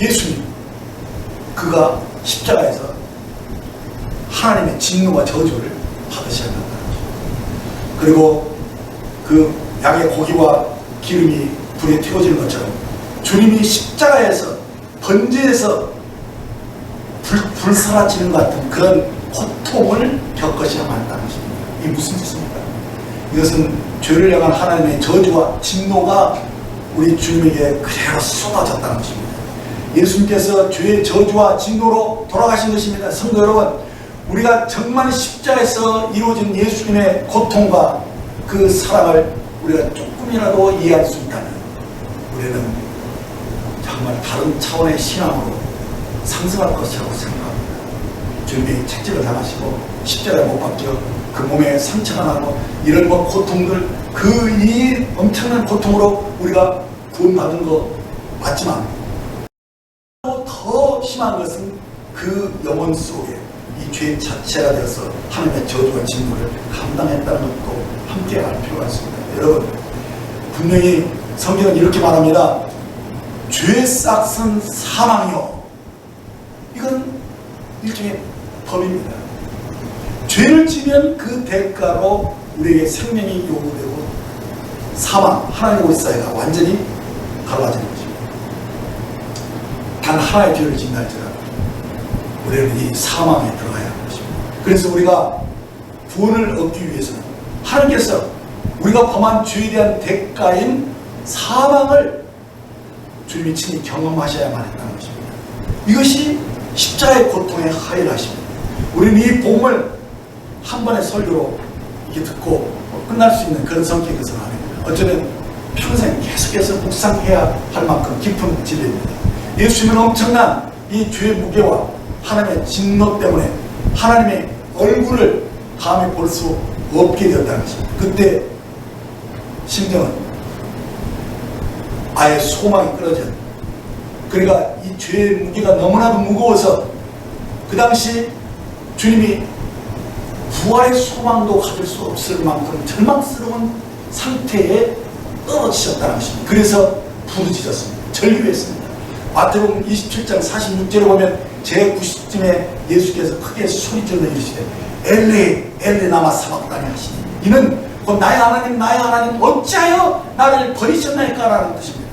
예수님, 그가 십자가에서 하나님의 진노와 저주를 받으셔야 한다는 것입니다. 그리고 그 양의 고기와 기름이 불에 태워지는 것처럼 주님이 십자가에서 번제에서 불사라지는 것 같은 그런 고통을 겪으셔야만 한다는 것입니다. 이게 무슨 뜻입니까? 이것은 죄를 향한 하나님의 저주와 진노가 우리 주님에게 그대로 쏟아졌다는 것입니다. 예수님께서 죄의 저주와 진노로 돌아가신 것입니다. 성도 여러분, 우리가 정말 십자가에서 이루어진 예수님의 고통과 그 사랑을 우리가 조금이라도 이해할 수 있다면 우리는 정말 다른 차원의 신앙으로 상승할 것이라고 생각합니다. 주님이 책찍을 당하시고 십자가에 못 박혀 그 몸에 상처가 나고 이런 고통들, 그 이 엄청난 고통으로 우리가 구원받은 거 맞지만 더 심한 것은 그 영혼 속에 이 죄 자체가 되어서 하나님의 저주와 진노를 감당했다는 것도 함께 알 필요가 있습니다. 여러분, 분명히 성경은 이렇게 말합니다. 죄의 싹은 사망이요. 이건 일종의 법입니다. 죄를 지면 그 대가로 우리에게 생명이 요구되고 사망, 하나님과 우리 사이가 완전히 갈라지는 것입니다. 단 하나의 죄를 짓는 할지라도 우리는 이 사망에 들어가야 하는 것입니다. 그래서 우리가 구원을 얻기 위해서는 하나님께서 우리가 범한 죄에 대한 대가인 사망을 주님이 친히 경험하셔야만 했다는 것입니다. 이것이 십자가의 고통의 하이라이트입니다. 우리는 이 복음을 한 번의 설교로 이렇게 듣고 끝날 수 있는 그런 성격의 것은 아닙니다. 어쩌면 평생 계속해서 묵상해야 할 만큼 깊은 진리입니다. 예수님은 엄청난 이 죄의 무게와 하나님의 진노 때문에 하나님의 얼굴을 감히 볼 수 없게 되었다는 것입니다. 그때 심정은 아예 소망이 끊어졌. 그러니까 이 죄의 무게가 너무나도 무거워서 그 당시 주님이 부활의 소망도 가질 수 없을 만큼 절망스러운 상태에 떨어지셨다는 것입니다. 그래서 부르짖었습니다. 절규했습니다. 마태복음 27장 46절에 보면 제90쯤에 예수께서 크게 소리질러 이르시되 엘리 엘리 나마 사박다니 하시니 이는 곧 나의 하나님 어찌하여 나를 버리셨나이까 라는 뜻입니다.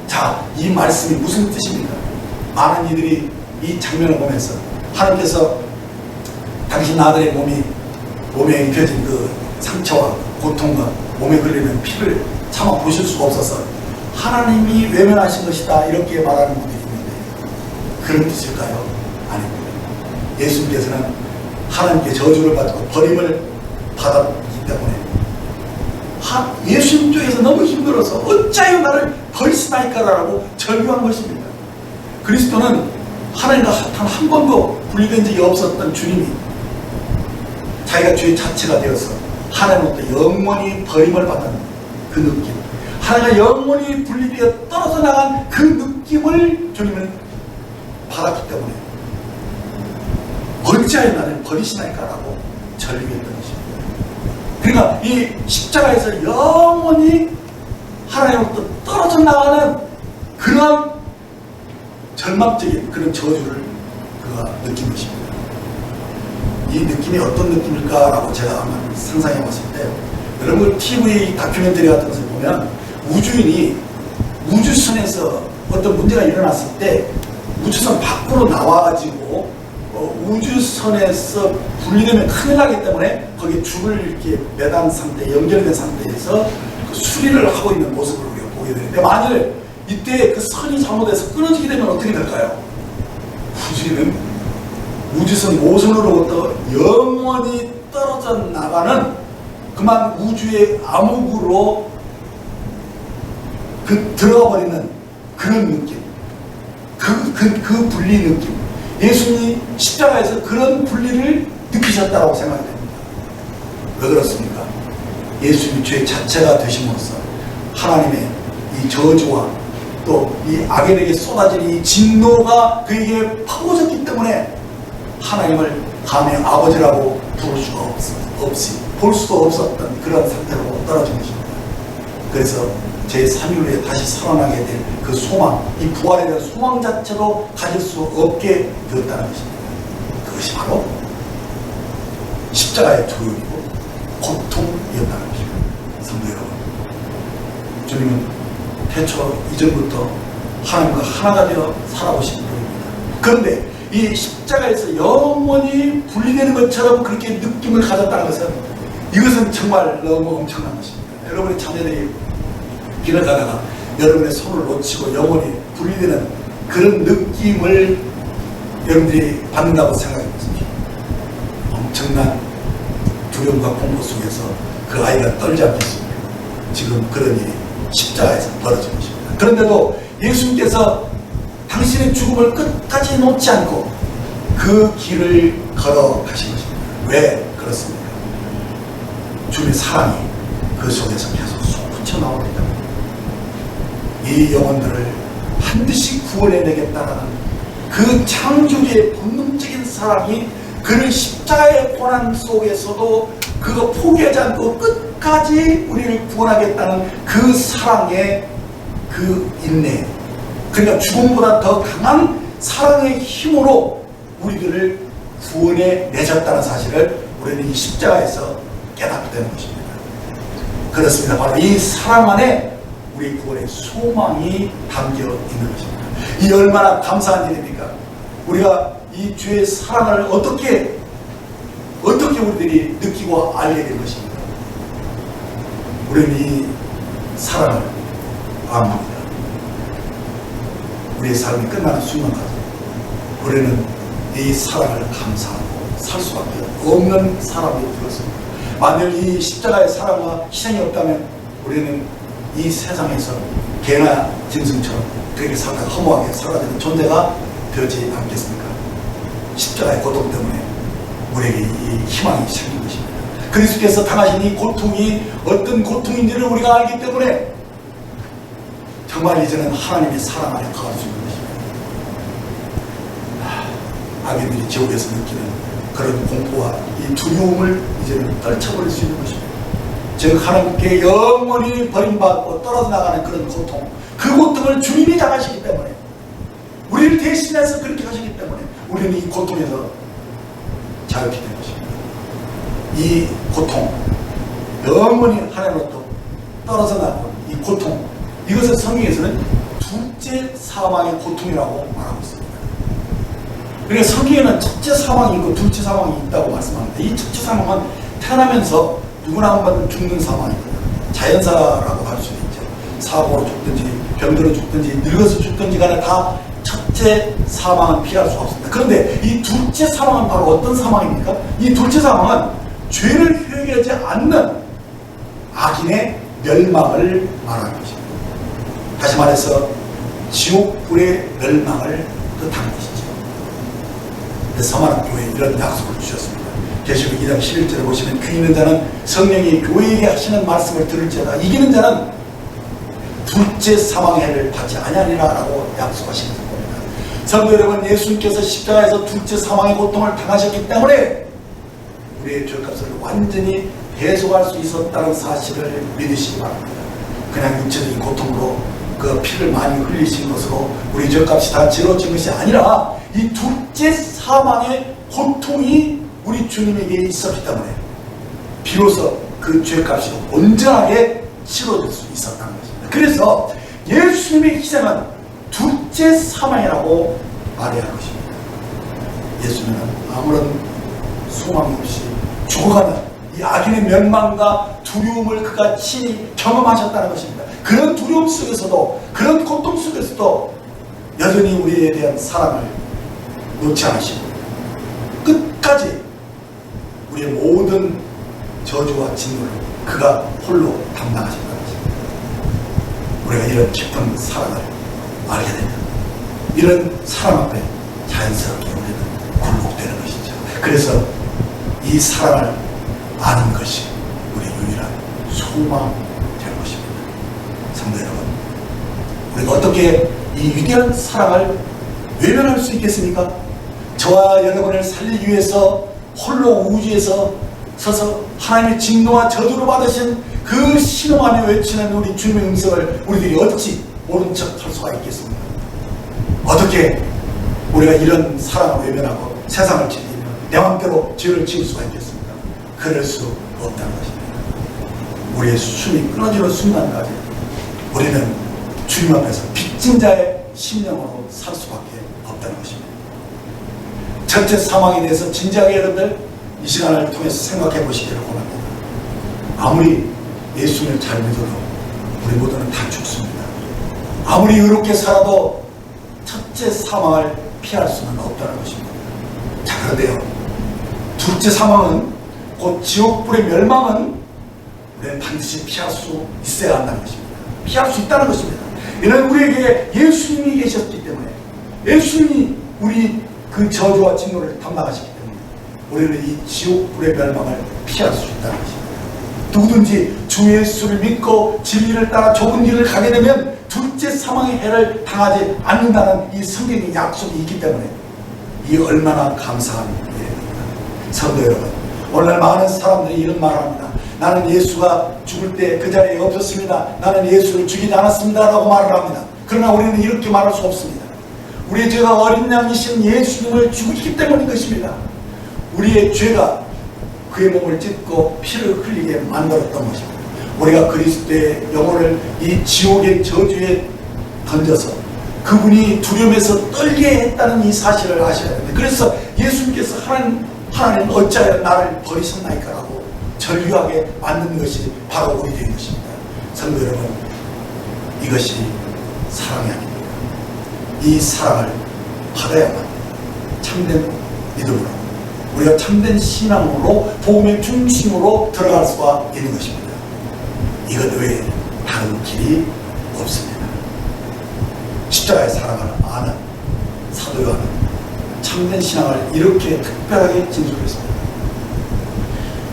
자, 이 말씀이 무슨 뜻입니까? 많은 이들이 이 장면을 보면서 하나님께서 당신 아들의 몸에 입혀진 그 상처와 고통과 몸에 걸리는 피를 참아 보실 수가 없어서 하나님이 외면하신 것이다 이렇게 말하는 분들이 있는데 그런 뜻일까요? 아닙니다. 예수님께서는 하나님께 저주를 받고 버림을 받았기 때문에 예수님 쪽에서 너무 힘들어서 어찌하여 나를 버리시나이까 라고 절규한 것입니다. 그리스도는 하나님과 단 한 번도 분리된 적이 없었던 주님이 자기가 주의 자체가 되어서 하나님으로부터 영원히 버림을 받은 그 느낌, 하나님과 영원히 분리되어 떨어져 나간 그 느낌을 주님은 받았기 때문에 어찌하여 나를 버리시나이까라고 절규했던 것입니다. 그러니까 이 십자가에서 영원히 하나님으로부터 떨어져 나가는 그런 절망적인 그런 저주를 그가 느낀 것입니다. 이 느낌이 어떤 느낌일까라고 제가 한번 상상해 봤을 때, 여러분 TV 다큐멘터리 같은 것을 보면 우주인이 우주선에서 어떤 문제가 일어났을 때 우주선 밖으로 나와가지고 우주선에서 분리되면 큰일 나기 때문에 거기에 줄을 이렇게 매단 상태, 연결된 상태에서 그 수리를 하고 있는 모습을 우리가 보게 되는데, 만일 이때 그 선이 잘못해서 끊어지게 되면 어떻게 될까요? 우주인은 우주선 모선으로부터 영원히 떨어져 나가는 그만 우주의 암흑으로 들어가 버리는 그런 느낌, 그 분리 느낌. 예수님이 십자가에서 그런 분리를 느끼셨다고 생각이 됩니다. 왜 그렇습니까? 예수님이 죄 자체가 되심으로써 하나님의 이 저주와 또 이 악인에게 쏟아진 이 진노가 그에게 퍼부어졌기 때문에 하나님을 감히 아버지라고 부를 수가 볼 수도 없었던 그런 상태로 떨어진 것입니다. 그래서 제3일 후에 다시 살아나게 될 그 소망, 이 부활에 대한 소망 자체도 가질 수 없게 되었다는 것입니다. 그것이 바로 십자가의 조율이고 고통이었다는 것입니다. 성도 여러분, 주님은 태초 이전부터 하나님과 하나가 되어 살아오신 분입니다. 그런데 이 십자가에서 영원히 분리되는 것처럼 그렇게 느낌을 가졌다는 것은, 이것은 정말 너무 엄청난 것입니다. 여러분의 자녀들이 길을 가다가 여러분의 손을 놓치고 영원히 분리되는 그런 느낌을 여러분들이 받는다고 생각해 보십시오. 엄청난 두려움과 공포 속에서 그 아이가 떨지 않겠습니까? 지금 그런 일이 십자가에서 벌어진 것입니다. 그런데도 예수님께서 당신의 죽음을 끝까지 놓지 않고 그 길을 걸어가신 것입니다. 왜 그렇습니까? 주님의 사랑이 그 속에서 계속 솟구쳐 나오기 때문에 이 영혼들을 반드시 구원해내겠다는 그 창조주의 본능적인 사랑이 그를 십자가의 고난 속에서도 그거 포기하지 않고 끝까지 우리를 구원하겠다는 그 사랑의 그 인내, 그러니까 죽음보다 더 강한 사랑의 힘으로 우리들을 구원해 내셨다는 사실을 우리는 이 십자가에서 깨닫게 되는 것입니다. 그렇습니다. 바로 이 사랑 안에 우리 구원의 소망이 담겨 있는 것입니다. 이 얼마나 감사한 일입니까? 우리가 이 주의 사랑을 어떻게 우리들이 느끼고 알게 된 것입니까? 우리는 이 사랑을 암합니다. 우리의 삶이 끝나는 순간까지 우리는 이 사랑을 감사하고 살 수밖에 없는 사람이 되었습니다. 만일 이 십자가의 사랑과 희생이 없다면 우리는 이 세상에서 개나 짐승처럼 그렇게 살다가 허무하게 살아가는 존재가 되지 않겠습니까? 십자가의 고통 때문에 우리에게 이 희망이 생긴 것입니다. 그리스도께서 당하신 이 고통이 어떤 고통인지를 우리가 알기 때문에 정말 이제는 하나님의 사랑 안에 거할 수 있는 것입니다. 악인들이 지옥에서 느끼는 그런 공포와 이 두려움을 이제는 떨쳐버릴 수 있는 것입니다. 즉 하나님께 영원히 버림받고 떨어져 나가는 그런 고통, 그 고통을 주님이 당하시기 때문에, 우리를 대신해서 그렇게 하시기 때문에 우리는 이 고통에서 자유케 된 것입니다. 이 고통, 영원히 하나님으로부터 떨어져 나가는 이 고통, 이것을 성경에서는 둘째 사망의 고통이라고 말하고 있습니다. 그러니까 성경에는 첫째 사망이 있고 둘째 사망이 있다고 말씀합니다. 이 첫째 사망은 태어나면서 누구나 한 번 죽는 사망이거든요. 자연사라고 할 수도 있죠. 사고로 죽든지 병들어 죽든지 늙어서 죽든지 간에 다 첫째 사망은 피할 수가 없습니다. 그런데 이 둘째 사망은 바로 어떤 사망입니까? 이 둘째 사망은 죄를 회개하지 않는 악인의 멸망을 말하는 것입니다. 다시 말해서 지옥불의 멸망을 뜻한 것이죠. 서만한 교회에 이런 약속을 주셨습니다. 계시록 2장 11절에 보시면 귀 있는 자는 성령이 교회에게 하시는 말씀을 들을지어다 이기는 자는 둘째 사망의 해를 받지 아니하리라 라고 약속하시는 겁니다. 성도 여러분, 예수님께서 십자가에서 둘째 사망의 고통을 당하셨기 때문에 우리의 죄값을 완전히 해소할 수 있었다는 사실을 믿으시기 바랍니다. 그냥 육체적인 고통으로 그 피를 많이 흘리신 것으로 우리 죄값이 다 치러진 것이 아니라 이 둘째 사망의 고통이 우리 주님에게 있었기 때문에 비로소 그 죄값이 온전하게 치러질 수 있었다는 것입니다. 그래서 예수님의 희생은 둘째 사망이라고 말해야 할 것입니다. 예수님은 아무런 소망이 없이 죽어가는 이 악인의 멸망과 두려움을 그가 친히 경험하셨다는 것입니다. 그런 두려움 속에서도, 그런 고통 속에서도 여전히 우리에 대한 사랑을 놓지 않으시고 끝까지 우리의 모든 저주와 진노를 그가 홀로 담당하셨다는 것입니다. 우리가 이런 깊은 사랑을 알게 되면 이런 사랑 앞에 자연스럽게 우리는 굴복되는 것이죠. 그래서 이 사랑을 아는 것이 우리 유일한 소망이 될 것입니다. 성도 여러분, 우리가 어떻게 이 위대한 사랑을 외면할 수 있겠습니까? 저와 여러분을 살리기 위해서 홀로 우주에서 서서 하나님의 진노와 저주를 받으신 그 신음하며 외치는 우리 주님의 음성을 우리들이 어찌 모른 척 할 수가 있겠습니까? 어떻게 우리가 이런 사랑을 외면하고 세상을 지키며 내 마음대로 죄를 지을 수가 있겠습니까? 그럴 수 없다는 것입니다. 우리의 숨이 끊어지는 순간까지 우리는 주님 앞에서 빚진 자의 심령으로 살 수밖에 없다는 것입니다. 첫째 사망에 대해서 진지하게 여러분들 이 시간을 통해서 생각해 보시기를 원합니다. 아무리 예수님을 잘 믿어도 우리 모두는 다 죽습니다. 아무리 의롭게 살아도 첫째 사망을 피할 수는 없다는 것입니다. 자, 그런데요, 둘째 사망은 곧 지옥불의 멸망은 우리는 반드시 피할 수 있어야 한다는 것입니다. 피할 수 있다는 것입니다. 이는 우리에게 예수님이 계셨기 때문에, 예수님이 우리 그 저주와 진노를 담당하시기 때문에 우리는 이 지옥불의 멸망을 피할 수 있다는 것입니다. 누구든지 주 예수를 믿고 진리를 따라 좋은 길을 가게 되면 둘째 사망의 해를 당하지 않는다는 이 성경의 약속이 있기 때문에 이 얼마나 감사한 일입니다. 성도 여러분, 오늘날 많은 사람들이 이런 말을 합니다. 나는 예수가 죽을 때 그 자리에 없었습니다. 나는 예수를 죽이지 않았습니다 라고 말을 합니다. 그러나 우리는 이렇게 말할 수 없습니다. 우리의 죄가 어린 양이신 예수님을 죽이기 때문인 것입니다. 우리의 죄가 그의 몸을 찢고 피를 흘리게 만들었던 것입니다. 우리가 그리스도의 영혼을 이 지옥의 저주에 던져서 그분이 두려움에서 떨게 했다는 이 사실을 아셔야 됩니다. 그래서 예수님께서 하나님 어찌하여 나를 버리셨나이까 라고 절규하게 만든 것이 바로 우리 된 것입니다. 성도 여러분, 이것이 사랑이 아닙니다. 이 사랑을 받아야만 참된 믿음으로, 우리가 참된 신앙으로 복음의 중심으로 들어갈 수가 있는 것입니다. 이것 외에 다른 길이 없습니다. 십자가의 사랑을 아는 사도 요한은 참된 신앙을 이렇게 특별하게 진술했습니다.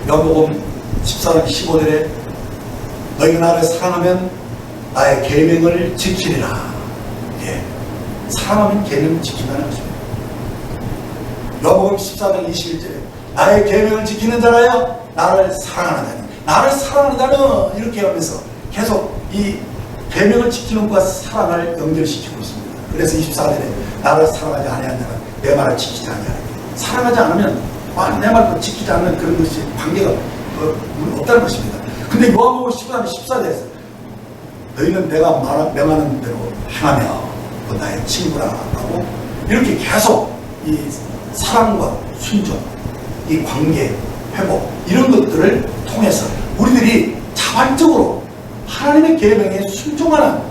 요한복음 14장 15절에 너희가 나를 사랑하면 나의 계명을 지키리라. 예, 사랑하면 계명을 지킨다는 것입니다. 요한복음 14장 21절에 나의 계명을 지키는 자라야 나를 사랑하는 자니, 나를 사랑하는 자는, 이렇게 하면서 계속 이 계명을 지키는 것과 사랑을 연결시키고 있습니다. 그래서 24절에 나를 사랑하지 아니하는 자는 내 말을 지키지 아니하리라. 사랑하지 않으면 내 말도 지키지 않는 그런 것이 관계가 없다는 것입니다. 근데 요한복음 14장 14절에서 너희는 내가 명하는 대로 행하며 나의 친구라고 이렇게 계속 이 사랑과 순종, 이 관계 회복, 이런 것들을 통해서 우리들이 자발적으로 하나님의 계명에 순종하는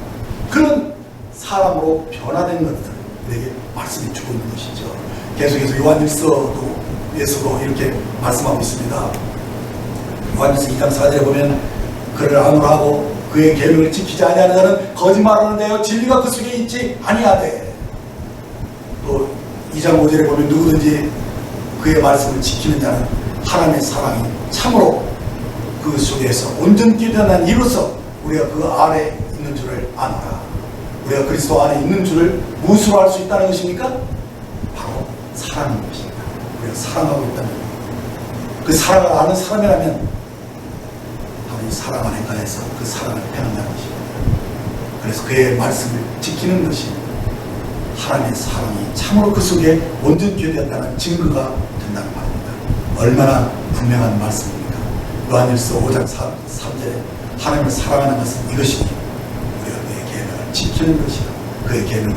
그런 사람으로 변화된 것들 우리에게 말씀해 주고 있는 것이죠. 계속해서 요한일서에서도 이렇게 말씀하고 있습니다. 요한일서 2장 4절에 보면 그를 아노라하고 그의 계명을 지키지 아니하는 자는 거짓말하는 자요 진리가 그 속에 있지 아니하되, 또 2장 5절에 보면 누구든지 그의 말씀을 지키는 자는 하나님의 사랑이 참으로 그 속에서 온전히 드러난 이로써 우리가 그 안에 있는 줄을 아노라. 우리가 그리스도 안에 있는 줄을 무엇으로 알 수 있다는 것입니까? 바로 사랑인 것입니다. 우리가 사랑하고 있다는 그 사랑을 아는 사람이라면 바로 이 사랑 안에 가해서 그 사랑을 표현한다는 것입니다. 그래서 그의 말씀을 지키는 것이 하나님의 사랑이 참으로 그 속에 온전히 되었다는 증거가 된다는 말입니다. 얼마나 분명한 말씀입니까? 요한일서 5장 3절에 하나님을 사랑하는 것은 이것이니 우리가 그의 계명을 지키는 것이다. 그의 계명은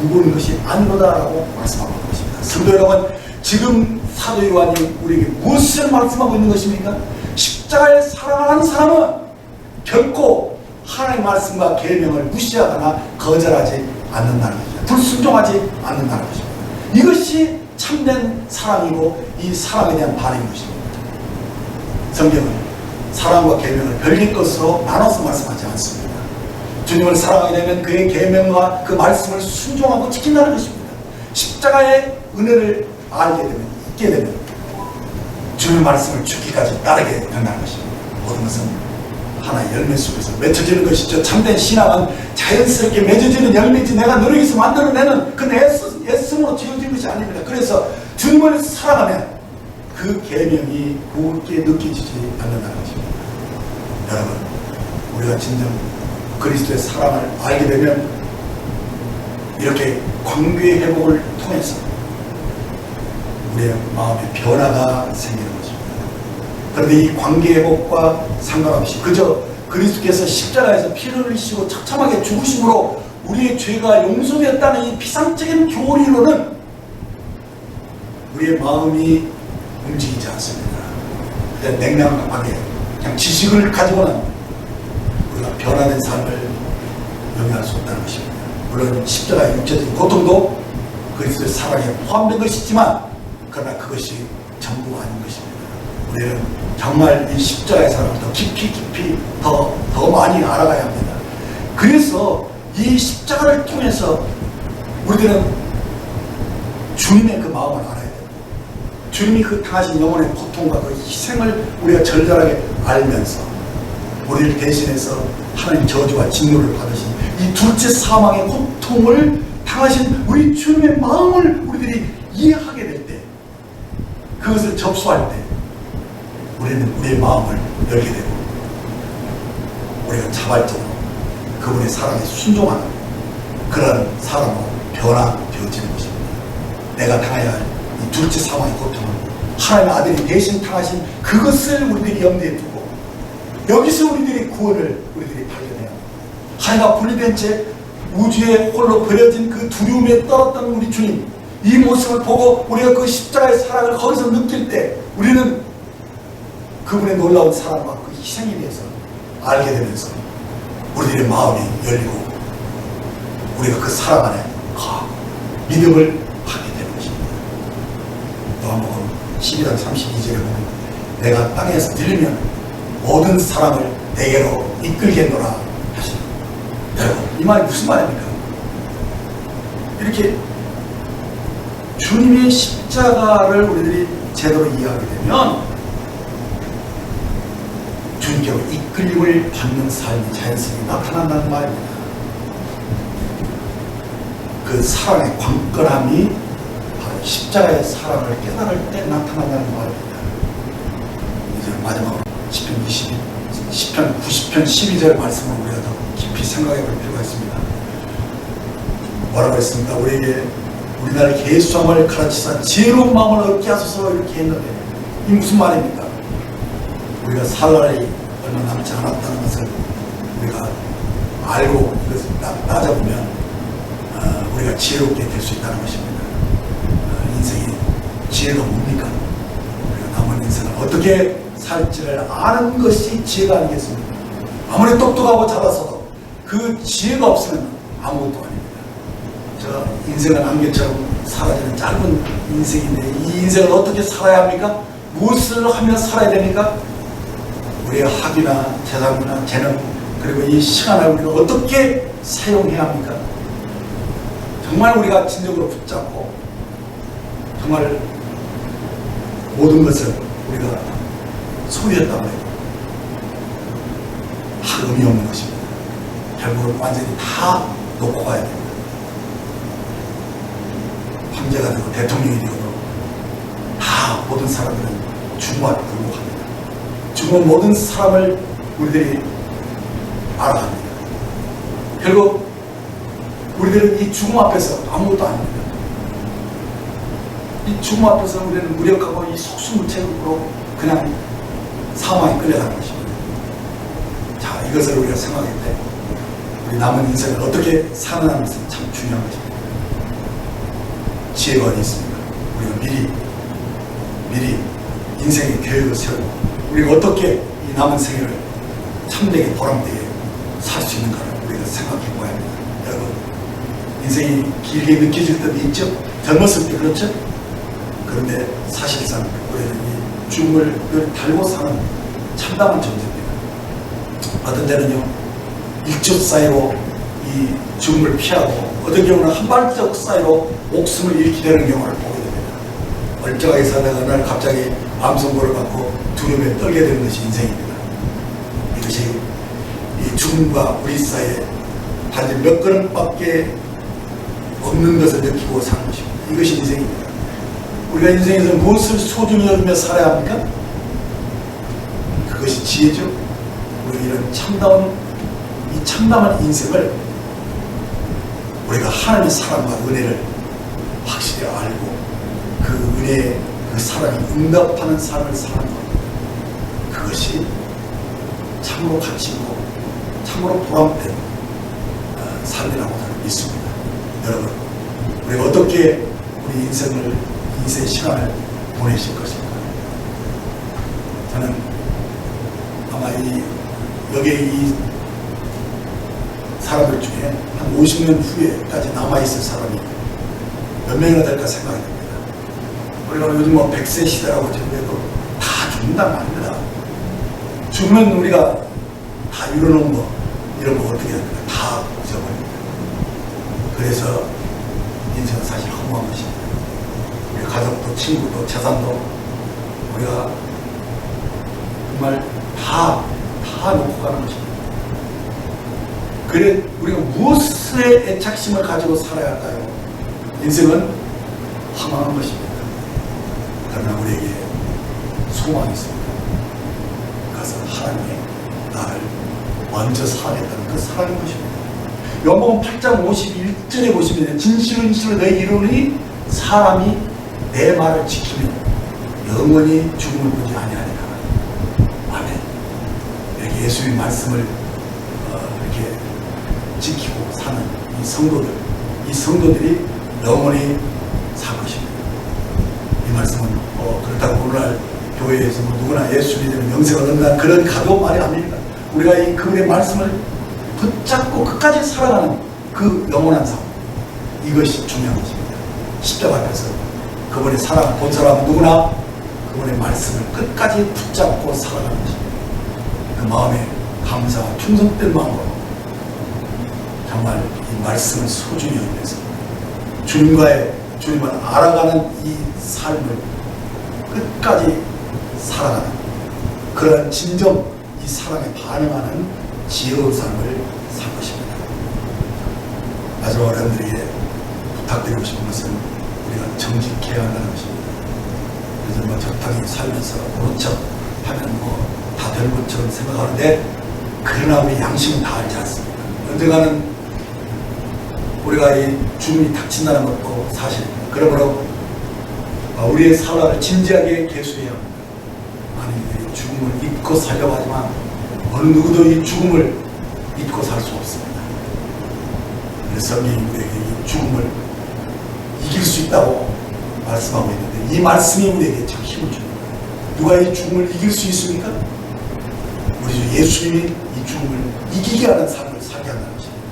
무거운 것이 아니로다라고 말씀하고 있는 것입니다. 성도 여러분, 지금 사도 요한이 우리에게 무엇을 말씀하고 있는 것입니까? 십자가의 사랑을 하는 사람은 결코 하나님의 말씀과 계명을 무시하거나 거절하지 않는다는 것입니다. 불순종하지 않는다는 것입니다. 이것이 참된 사랑이고 이 사랑에 대한 반응인 것입니다. 성경은 사랑과 계명을 별개 것으로 나눠서 말씀하지 않습니다. 주님을 사랑하게 되면 그의 계명과 그 말씀을 순종하고 지킨다는 것입니다. 십자가의 은혜를 알게 되면, 있게 되면 주님의 말씀을 죽기까지 따르게 된다는 것입니다. 모든 것은 하나의 열매 속에서 맺혀지는 것이죠. 참된 신앙은 자연스럽게 맺어지는 열매지 내가 노력해서 만들어내는 그 애씀으로 지어진 것이 아닙니다. 그래서 주님을 사랑하면 그 계명이 무겁게 느껴지지 않는다는 것입니다. 여러분, 우리가 진정 그리스도의 사랑을 알게 되면 이렇게 관계의 회복을 통해서 우리의 마음의 변화가 생기는 것입니다. 그런데 이 관계 회복과 상관없이 그저 그리스도께서 십자가에서 피를 흘리시고 처참하게 죽으심으로 우리의 죄가 용서되었다는 이 피상적인 교리로는 우리의 마음이 움직이지 않습니다. 그냥 냉랭하게 그냥 지식을 가지고는 우리가 변화된 삶을 영위할 수 없다는 것입니다. 물론 십자가의 육체적인 고통도 그리스도의 사랑에 포함된 것이지만 그러나 그것이 전부가 아닌 것입니다. 우리는 정말 이 십자가의 사랑을 더 깊이 더 많이 알아가야 합니다. 그래서 이 십자가를 통해서 우리들은 주님의 그 마음을 알아야 돼요. 주님이 그 당하신 영혼의 고통과 그 희생을 우리가 절절하게 알면서 우리를 대신해서 하나님 저주와 진노를 받으신 이 둘째 사망의 고통을 당하신 우리 주님의 마음을 우리들이 이해하게 될 때, 그것을 접수할 때 우리는 우리의 마음을 열게 되고 우리가 자발적으로 그분의 사랑에 순종하는 그런 사람으로 변화되어지는 것입니다. 내가 당해야 할 이 둘째 사망의 고통을 하나님의 아들이 대신 당하신 그것을 우리들이 염두에 두고 여기서 우리들의 구원을 우리들이 발견해야 합니다. 하나님과 분리된 채 우주에 홀로 버려진 그 두려움에 떨었던 우리 주님, 이 모습을 보고 우리가 그 십자가의 사랑을 거기서 느낄 때 우리는 그분의 놀라운 사랑과 그 희생에 대해서 알게 되면서 우리들의 마음이 열리고 우리가 그 사랑 안에 믿음을 하게 되는 것입니다. 또 한 번 12장 32절에 보면 내가 땅에서 들리면 모든 사람을 내게로 이끌겠노라 하십니다. 여러분, 이 말이 무슨 말입니까? 이렇게 주님의 십자가를 우리들이 제대로 이해하게 되면 주님께로 이끌림을 받는 삶이 자연스럽게 나타난다는 말입니다. 그 사랑의 광건함이 바로 십자가의 사랑을 깨달을 때 나타난다는 말입니다. 이제 마지막으로 시편 90편 12절 말씀을 우리가 더 깊이 생각해 볼 필요가 있습니다. 뭐라고 했습니까? 우리에게 우리나라의 계수함을 가르치사 지혜로운 마음을 얻게 하소서 이렇게 했는데 이 무슨 말입니까? 우리가 살 날이 얼마 남지 않았다는 것을 우리가 알고 이것을 따져보면 우리가 지혜롭게 될 수 있다는 것입니다. 인생이 지혜가 뭡니까? 우리가 남은 인생을 어떻게 살지를 아는 것이 지혜가 아니겠습니까? 아무리 똑똑하고 잘났어도 그 지혜가 없으면 아무것도 아닙니다. 저 인생은 안개처럼 사라지는 짧은 인생인데 이 인생을 어떻게 살아야 합니까? 무엇을 하며 살아야 됩니까? 우리의 학위나 재산이나 재능 그리고 이 시간을 우리가 어떻게 사용해야 합니까? 정말 우리가 진정으로 붙잡고 정말 모든 것을 우리가 소유했다고 해도 다 의미 없는 것입니다. 결국은 완전히 다 놓고 가야 됩니다. 황제가 되고 대통령이 되어도 다 모든 사람들은 죽음 앞에 굴복합니다. 죽음은 모든 사람을 우리들이 알아갑니다. 결국 우리들은 이 죽음 앞에서 아무것도 아닙니다. 이 죽음 앞에서 우리는 무력하고 이 속수무책으로 그냥 사망에 끌려가는 것입니다. 자, 이것을 우리가 생각할 때 우리 남은 인생을 어떻게 사느냐는 것은 참 중요한 것입니다. 지혜가 어디 있습니까? 우리가 미리 인생의 계획을 세우고 우리가 어떻게 이 남은 생애를 참되게 보람되게 살 수 있는가를 우리가 생각해 보아야 합니다. 여러분, 인생이 길게 느껴질 때도 있죠? 젊었을 때 그렇죠? 그런데 사실상 우리는 이 죽음을 달고 사는 참담한 존재입니다. 어떤 때는요, 일적 사이로 이 죽음을 피하고 어떤 경우는 한 발짝 사이로 목숨을 잃게 되는 경우를 보게 됩니다. 멀쩡하게 살다가 어느 날 갑자기 암성고를 받고 두려움에 떨게 되는 것이 인생입니다. 이것이 이 죽음과 우리 사이에 단지 몇 걸음밖에 없는 것을 느끼고 사는 것입니다. 이것이 인생입니다. 우리가 인생에서 무엇을 소중히 여기며 살아야 합니까? 그것이 지혜죠. 우리가 이런 참담한 인생을 우리가 하나님의 사랑과 은혜를 확실히 알고 그 은혜에 그 사랑이 응답하는 삶을 사는 것, 그것이 참으로 가치 있고 참으로 보람된 삶이라고 저는 믿습니다. 여러분, 우리가 어떻게 우리 인생의 시간을 보내실 것인가? 저는 아마 여기에 이 사람들 중에 한 50년 후에까지 남아있을 사람이 몇 명이나 될까 생각이 듭니다. 우리가 요즘 100세 시대라고 전해도 다 죽는단 말입니다. 죽으면 우리가 다 이뤄놓은 거, 이런 거 어떻게 합니까? 다 잊어버립니다. 그래서 인생은 사실 허무한 것입니다. 우리 가족도, 친구도, 재산도 우리가 정말 다 놓고 가는 것입니다. 그래, 우리가 무엇에 애착심을 가지고 살아야 할까요? 인생은 허망한 것입니다. 그러나 우리에게 소망이 있습니다. 그것은 하나님의 나를 먼저 사랑했다는 그 사랑인 것입니다. 요한복음 8장 51절에 보시면 진실로 너희 이루니 사람이 내 말을 지키면 영원히 죽음을 보지 아니하리라. 아멘. 여기 예수의 말씀을 이렇게 지키고 사는 이 성도들이 영원히 살 것입니다. 이 말씀은 그렇다고 오늘날 교회에서 누구나 예수 믿으면 영생을 얻는다는 그런 가벼운 말이 아닙니다. 우리가 이 그분의 말씀을 붙잡고 끝까지 살아가는 그 영원한 삶, 이것이 중요한 것입니다. 십자가 앞에서 그분의 사랑 본 사람 누구나 그분의 말씀을 끝까지 붙잡고 살아가는 것입니다. 그 마음에 감사와 충성된 마음으로 정말 이 말씀을 소중히 여기면서 주님을 알아가는 이 삶을 끝까지 살아가는 그런 진정 이 사랑에 반응하는 지혜로운 삶을 살 것입니다. 마지막으로 여러분들에게 부탁드리고 싶은 것은 우리가 정직해야 한다는 것입니다. 그래서 적당히 살면서 모른 척 하면 다 될 것처럼 생각하는데, 그러나 우리 양심은 다 알지 않습니까? 언젠가는 우리가 이 죽음이 닥친다는 것도 사실입니다. 그러므로 우리의 사랑을 진지하게 계수해야 합니다. 많은 이들이 죽음을 잊고 살려고 하지만 어느 누구도 이 죽음을 잊고 살 수 없습니다. 그래서 성경이 우리에게 이 죽음을 이길 수 있다고 말씀하고 있는데, 이 말씀이 우리에게 참 힘을 줍니다. 누가 이 죽음을 이길 수 있습니까? 우리 주 예수님이 이 죽음을 이기게 하는 삶을 살게 한다는 것입니다.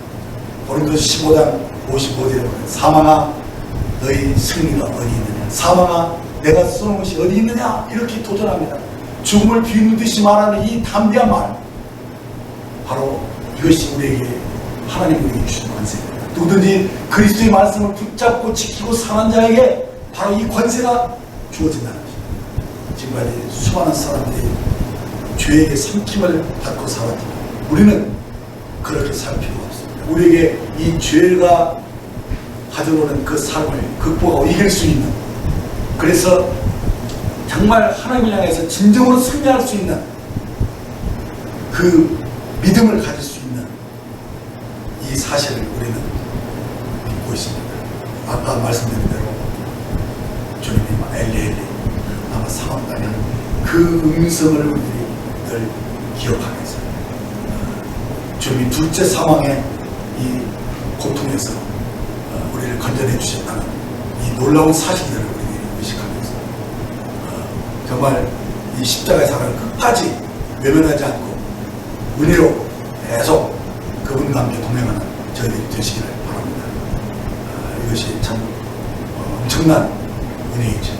고린도서 15장 55절에 보면 사망아 너희 승리가 어디 있느냐, 사망아 내가 쏘는 것이 어디 있느냐, 이렇게 도전합니다. 죽음을 비웃는 듯이 말하는 이 담대한 말, 바로 이것이 우리에게 하나님이 우리에게 주신 권세입니다. 누구든지 그리스도의 말씀을 붙잡고 지키고 사는 자에게 바로 이 권세가 주어진다는 것입니다. 지금까지 수많은 사람들이 죄에게 삼킴을 받고 살았지만 우리는 그렇게 살 필요가 없습니다. 우리에게 이 죄가 가져오는 그 삶을 극복하고 이길 수 있는, 그래서 정말 하나님을 향해서 진정으로 승리할 수 있는 그 믿음을 가질 수 있는 이 사실을 우리는 믿고 있습니다. 아까 말씀드린 대로 주님이 엘리 아마 사망하는 그 음성을 우리들이 늘 기억하면서 주님이 둘째 사망의 이 고통에서 우리를 건져내 주셨다는 이 놀라운 사실들을 우리들이 의식하면서 정말 이 십자가의 사랑을 끝까지 외면하지 않고 은혜로 계속 그분과 함께 동행하는 저희들이 되시기를 바랍니다. 이것이 참 엄청난 은혜이죠.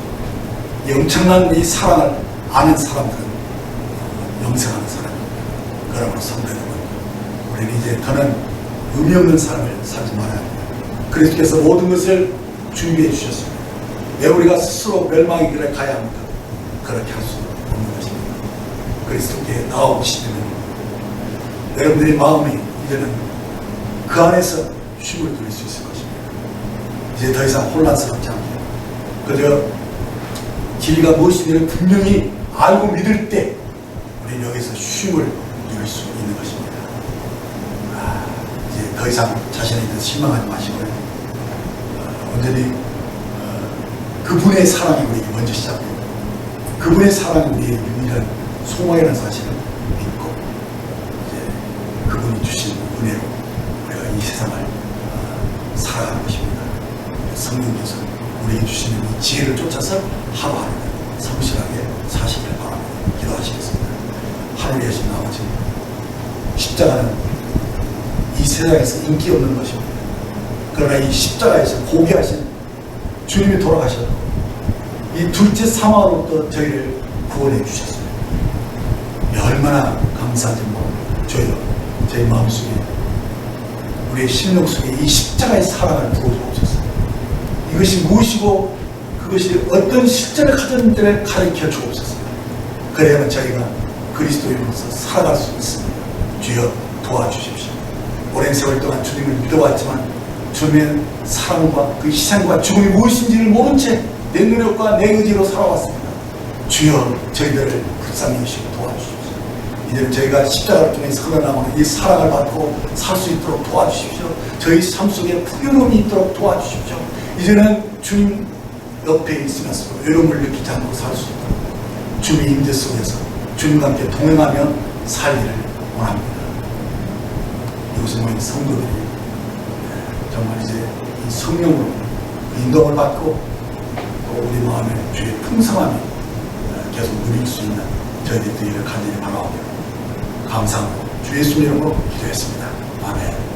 이 엄청난 이 사랑을 아는 사람들은 영생하는 사람입니다. 그러므로 성도 여러분, 우리는 이제 더는 의미 없는 삶을 살지 말아야 합니다. 그리스도께서 모든 것을 준비해 주셨습니다. 왜 우리가 스스로 멸망의 길에 가야 합니까? 그렇게 할 수 없는 것입니다. 그리스도께 나아오시면 여러분들의 마음이 이제는 그 안에서 쉼을 누릴 수 있을 것입니다. 이제 더 이상 혼란스럽지 않고 그저 길이가 무엇인지를 분명히 알고 믿을 때 우리는 여기서 쉼을 누릴 수 있는 것입니다. 이제 더 이상 자신에 대해서 실망하지 마시고요. 언제든지 그분의 사랑이 우리에게 먼저 시작되고 그분의 사랑이 우리의 유일한 소망이라는 사실을 믿고 이제 그분이 주신 은혜로 우리가 이 세상을 살아가는 것입니다. 성령께서 우리에게 주시는 이 지혜를 쫓아서 하루하루 성실하게 사시길 바랍니다. 기도하시겠습니다. 하늘에 계신 아버지, 십자가는 이 세상에서 인기 없는 것입니다. 그러나 이 십자가에서 고귀하신 주님이 돌아가셨고 이 둘째 사망으로부터 저희를 구원해 주셨습니다. 얼마나 감사한지 저희 마음속에 우리의 심령 속에 이 십자가의 사랑을 부어주옵소서. 이것이 무엇이고 그것이 어떤 실제를 가졌는지를 가르쳐 주옵소서. 그래야만 저희가 그리스도인으로서 살아갈 수 있습니다. 주여 도와주십시오. 오랜 세월 동안 주님을 믿어왔지만 주님의 사랑과 그 희생과 죽음이 무엇인지를 모른 채 내 노력과 내 의지로 살아왔습니다. 주여 저희들을 불쌍히 여기시고 도와주십시오. 이제는 저희가 십자가를 통해서 흘러나오는 이 사랑을 받고 살 수 있도록 도와주십시오. 저희 삶 속에 풍요로움이 있도록 도와주십시오. 이제는 주님 옆에 있으면서 외로움을 느끼지 않고 살 수 있도록 주님의 임재 속에서 주님과 함께 동행하며 살기를 원합니다. 이곳에 모인 성도들이 정말 이제 이 성령으로 인도를 받고 또 우리 마음에 주의 풍성함이 계속 누릴 수 있는 저희들이 되기를 간절히 바라오며 감사하고 주 예수님 이름으로 기도했습니다. 아멘.